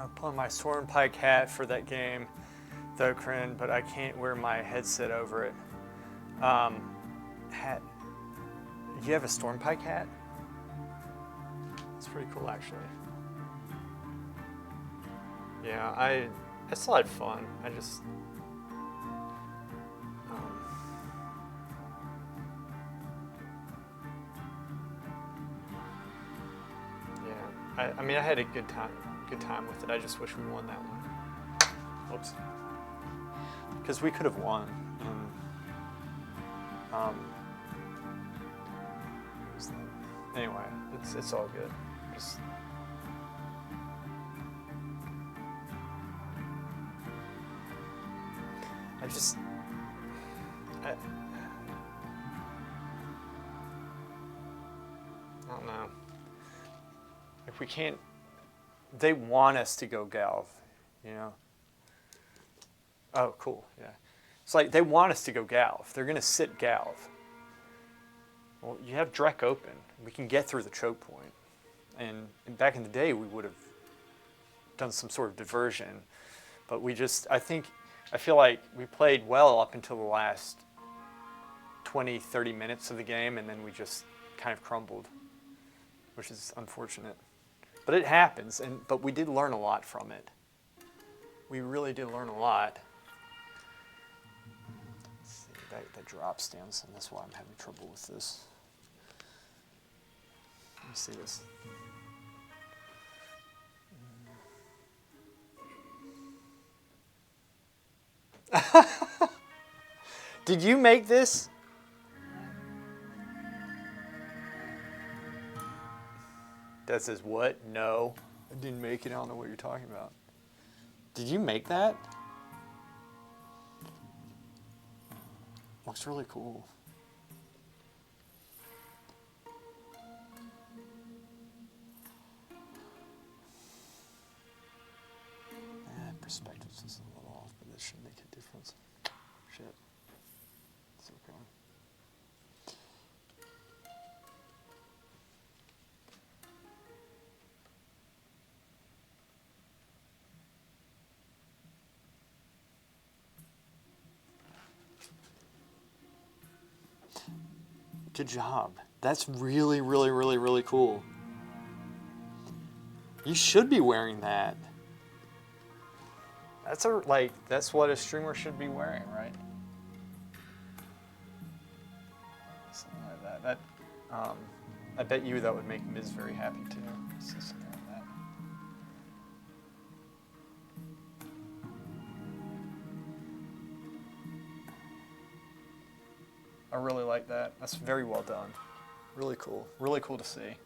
I put on my Stormpike hat for that game, though, Corinne, but I can't wear my headset over it. Hat. You have a Stormpike hat? It's pretty cool, actually. Yeah, I still had fun. I just. Yeah, I mean, I had a good time with it. I just wish we won that one. Whoops. Because we could have won. And, anyway, it's all good. Just. I don't know. If we can't, they want us to go Galv, you know? Oh, cool, yeah. It's like they want us to go Galv. They're going to sit Galv. Well, you have Drek open. We can get through the choke point. And back in the day, we would have done some sort of diversion. But I feel like we played well up until the last 20, 30 minutes of the game, and then we just kind of crumbled, which is unfortunate. But it happens, but we did learn a lot from it. We really did learn a lot. Let's see, that drops down, so that's why I'm having trouble with this. Let me see this. Did you make this? That says what? No. I didn't make it. I don't know what you're talking about. Did you make that? Looks really cool. Perspective is a little off, but this should make a difference. Shit. It's okay. Good job. That's really, really, really, really cool. You should be wearing that. That's what a streamer should be wearing, right? Something like that. I bet you that would make Miz very happy too. See something like that. I really like that. That's very well done. Really cool. Really cool to see.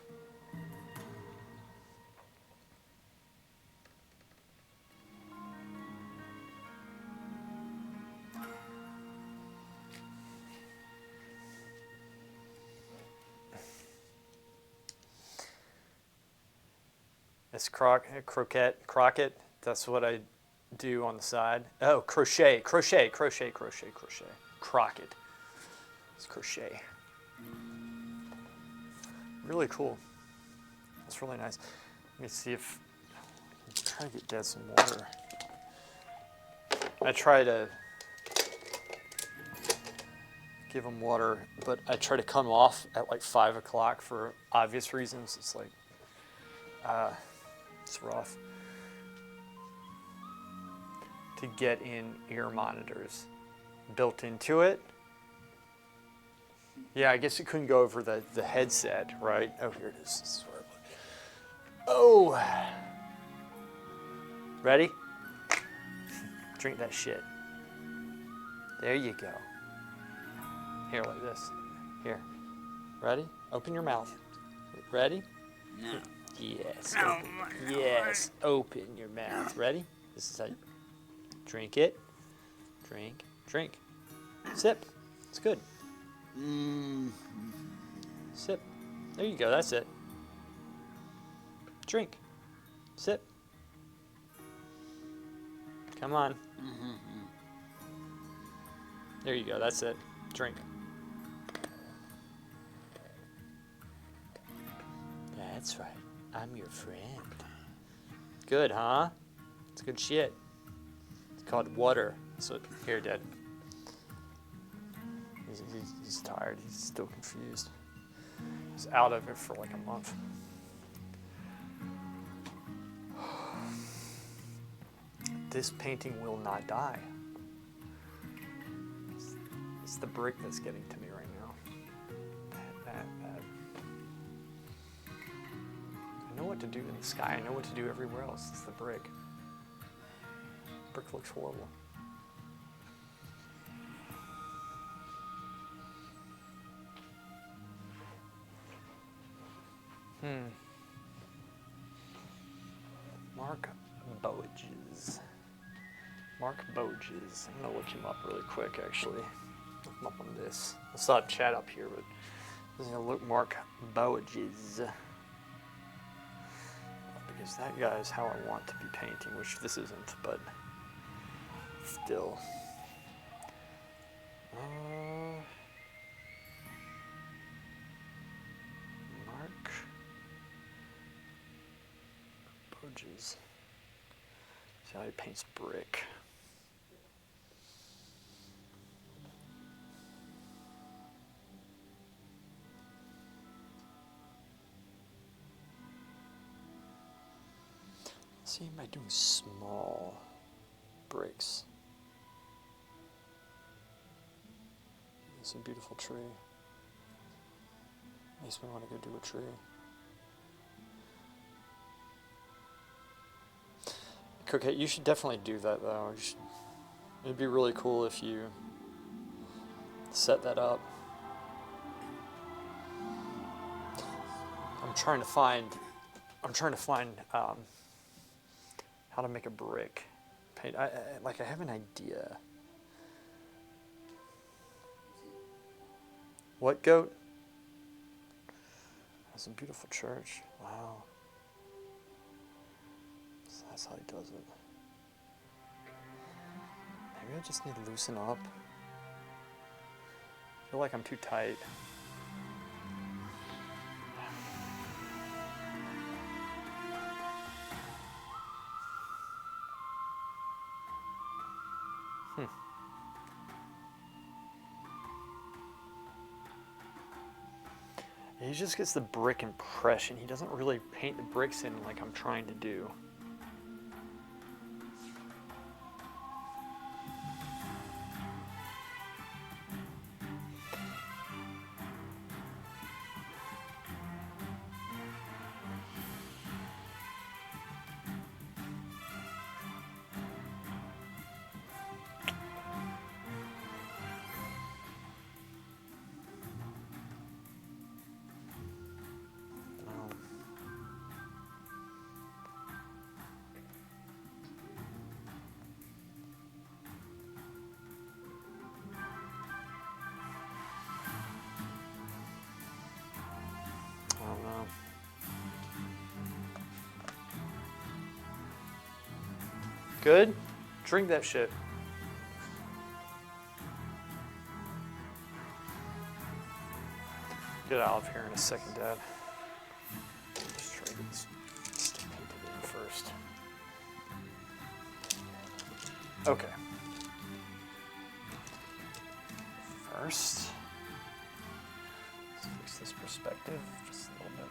It's croquette. That's what I do on the side. Oh, crochet. Croquet. It's crochet. Really cool. That's really nice. Let me see if I can try to get Dad some water. I try to give him water, but I try to come off at like 5 o'clock for obvious reasons. It's like, it's rough to get in ear monitors built into it. Yeah, I guess it couldn't go over the headset, right? Oh, here it is. This is where oh. Ready? Drink that shit. There you go. Here, like this. Here. Ready? Open your mouth. Ready? No. Yes. No. Open. Yes. Open your mouth. Ready? This is how you drink it. Drink. Drink. Sip. It's good. Sip. There you go. That's it. Drink. Sip. Come on. There you go. That's it. Drink. That's right. I'm your friend. Good, huh? It's good shit. It's called water. So here, Dad. He's tired. He's still confused. He's out of it for like a month. This painting will not die. It's the brick that's getting to me right now. Bad. I know what to do in the sky. I know what to do everywhere else. It's the brick. Brick looks horrible. Mark Boges. Mark Boges. I'm gonna look him up really quick, actually. Look him up on this. I saw a chat up here, but I'm gonna look Mark Boges. Because that guy is how I want to be painting, which this isn't, but still. Mark Boges. See how he paints brick. See him by doing small bricks. It's a beautiful tree. Makes me want to go do a tree. Okay, you should definitely do that though. It'd be really cool if you set that up. I'm trying to find how to make a brick paint. I have an idea. What, goat? That's a beautiful church. Wow. So that's how he does it. Maybe I just need to loosen up. I feel like I'm too tight. He just gets the brick impression. He doesn't really paint the bricks in like I'm trying to do. Good? Drink that shit. Get out of here in a second, Dad. Just try to get this stick painted in first. Okay. First, let's fix this perspective just a little bit.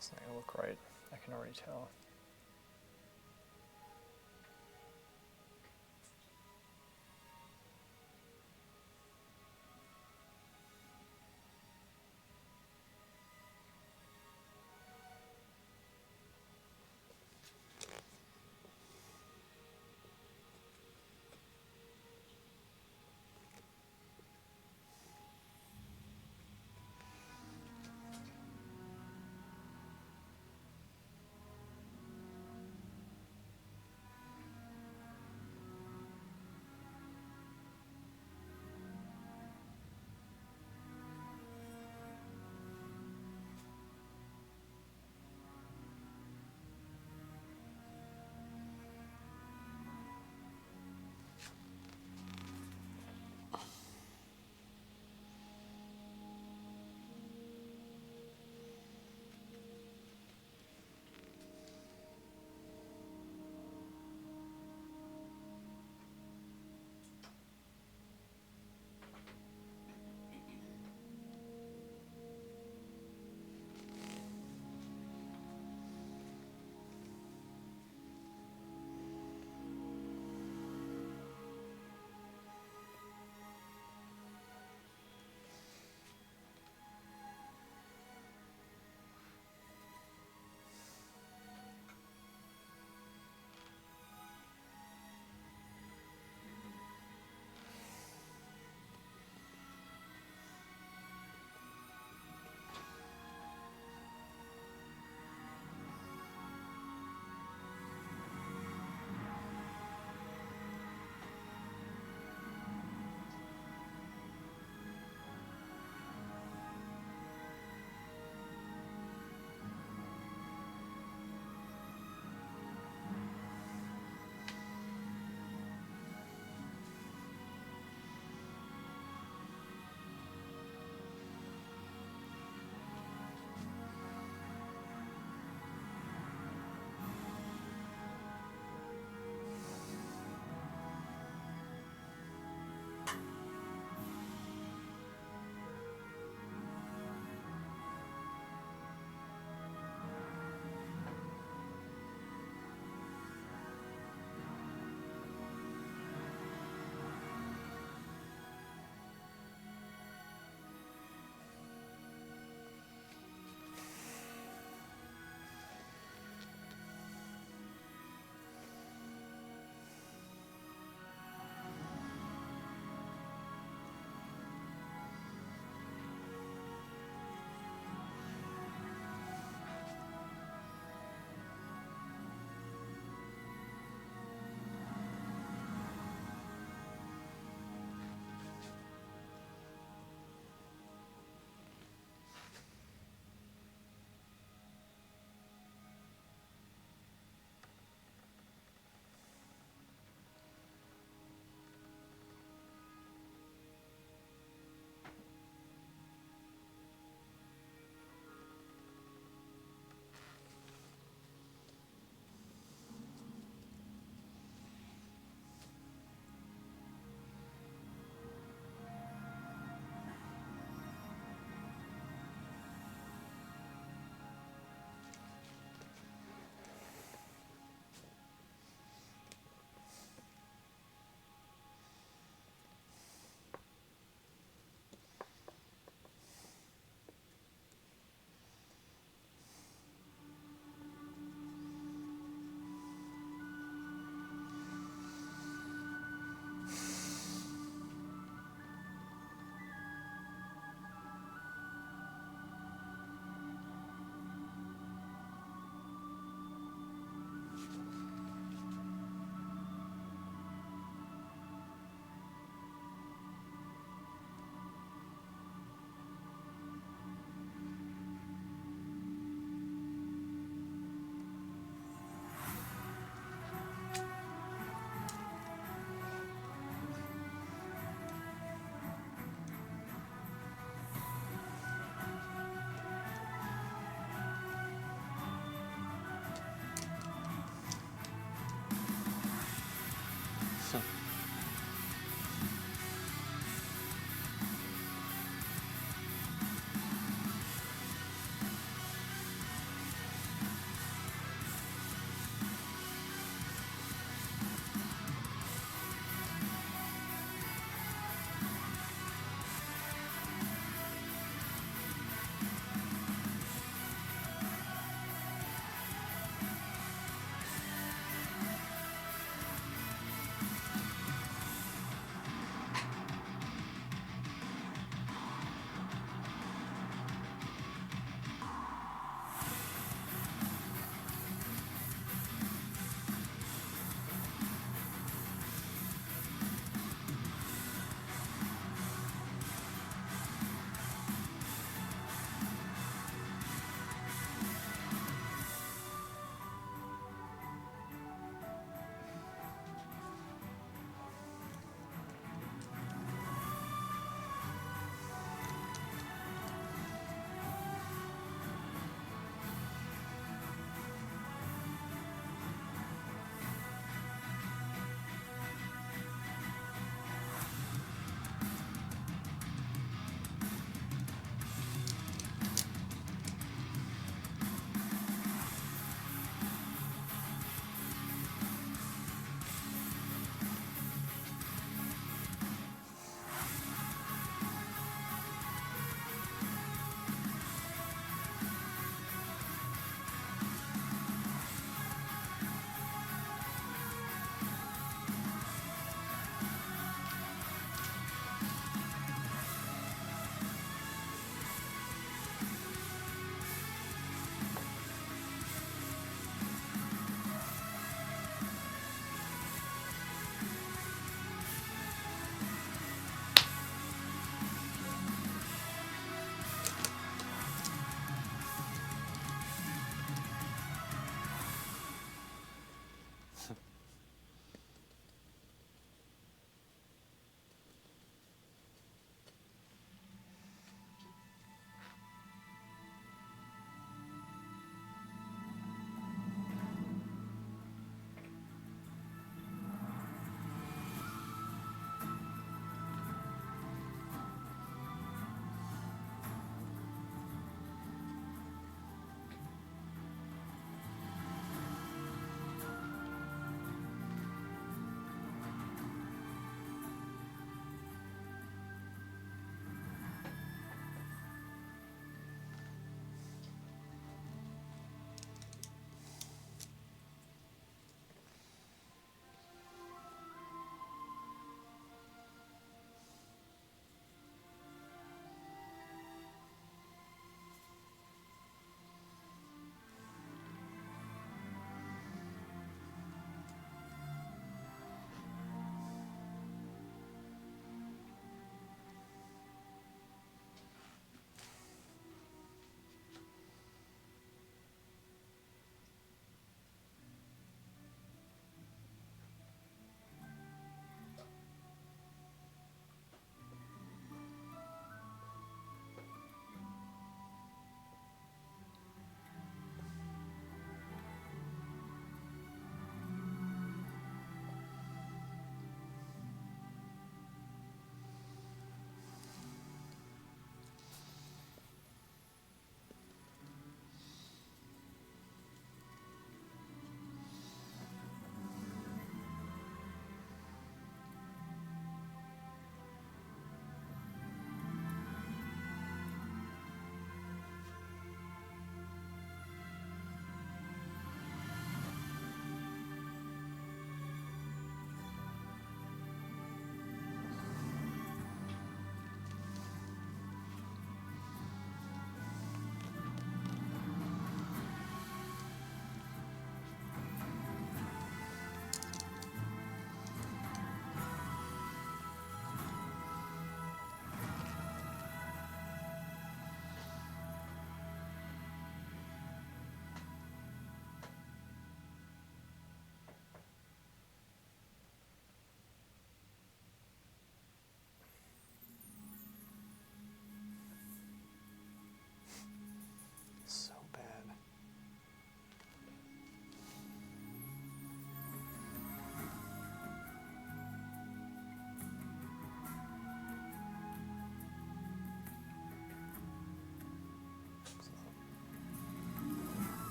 It's not gonna look right. I can already tell.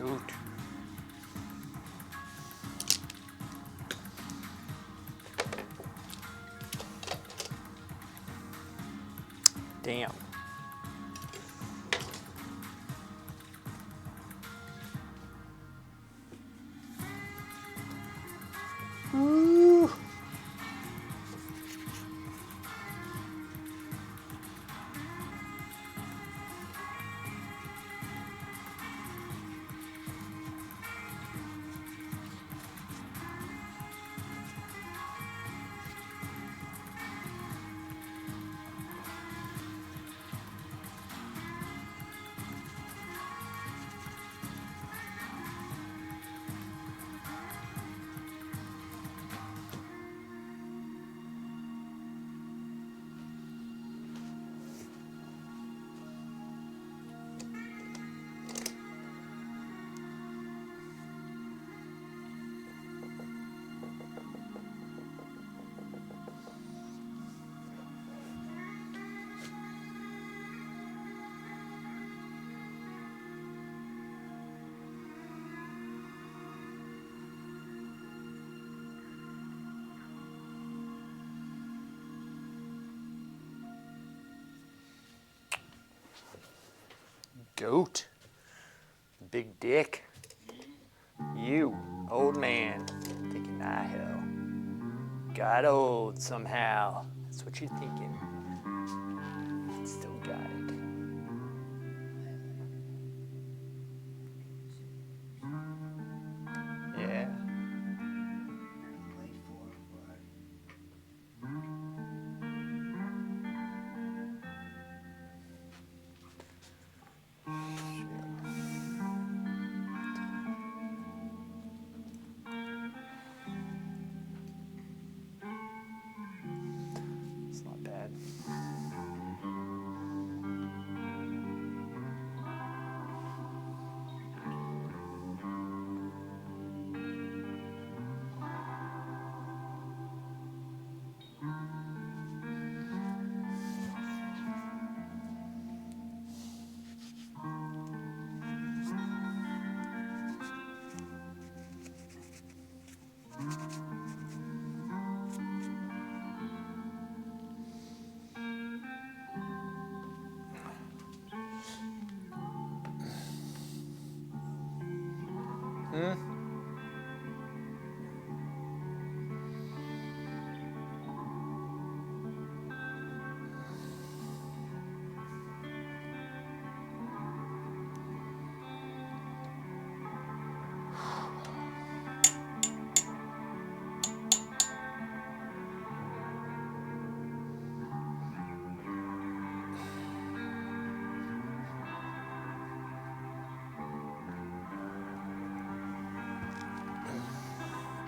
Good. Damn. Woo. Goat. Big dick. You, old man, thinking I hell got old somehow. That's what you're thinking. Still got it. Yeah. Wait for it, but It's not bad.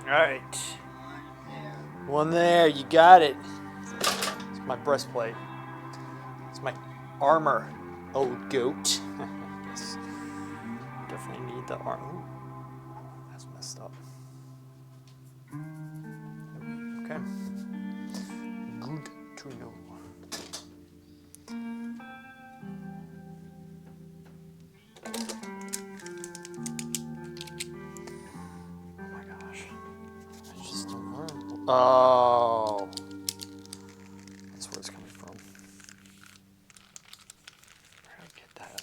All right. One there, you got it. It's my breastplate. It's my armor, old goat. Yes. Definitely need the armor. Ooh, that's messed up. Okay. Good to know. Oh my gosh. I just don't learn. Oh. That's where it's coming from. Where did I get that?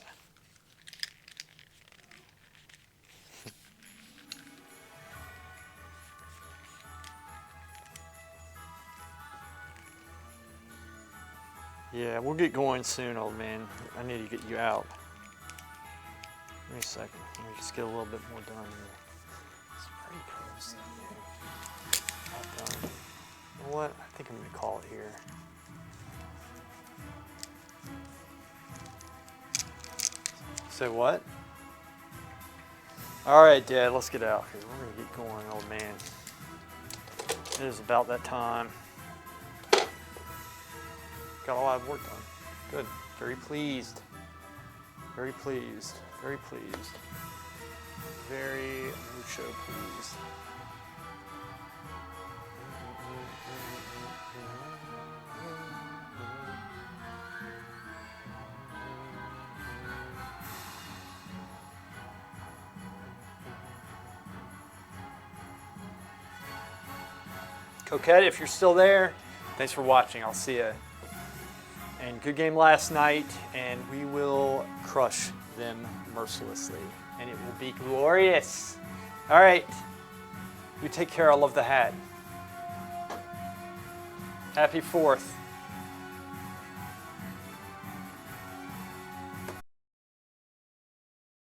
Yeah, we'll get going soon, old man. I need to get you out. Give me a second. Let me just get a little bit more done here. Spray pros. Not done. You know what? I think I'm going to call it here. Say what? All right, Dad, let's get out here. We're going to get going, old man. It is about that time. Got a lot of work done. Good. Very pleased. Very pleased. Very pleased. Very mucho pleased. Coquette, if you're still there, thanks for watching. I'll see you. And good game last night, and we will crush them mercilessly, and it will be glorious. All right, you take care. I love the hat. Happy 4th.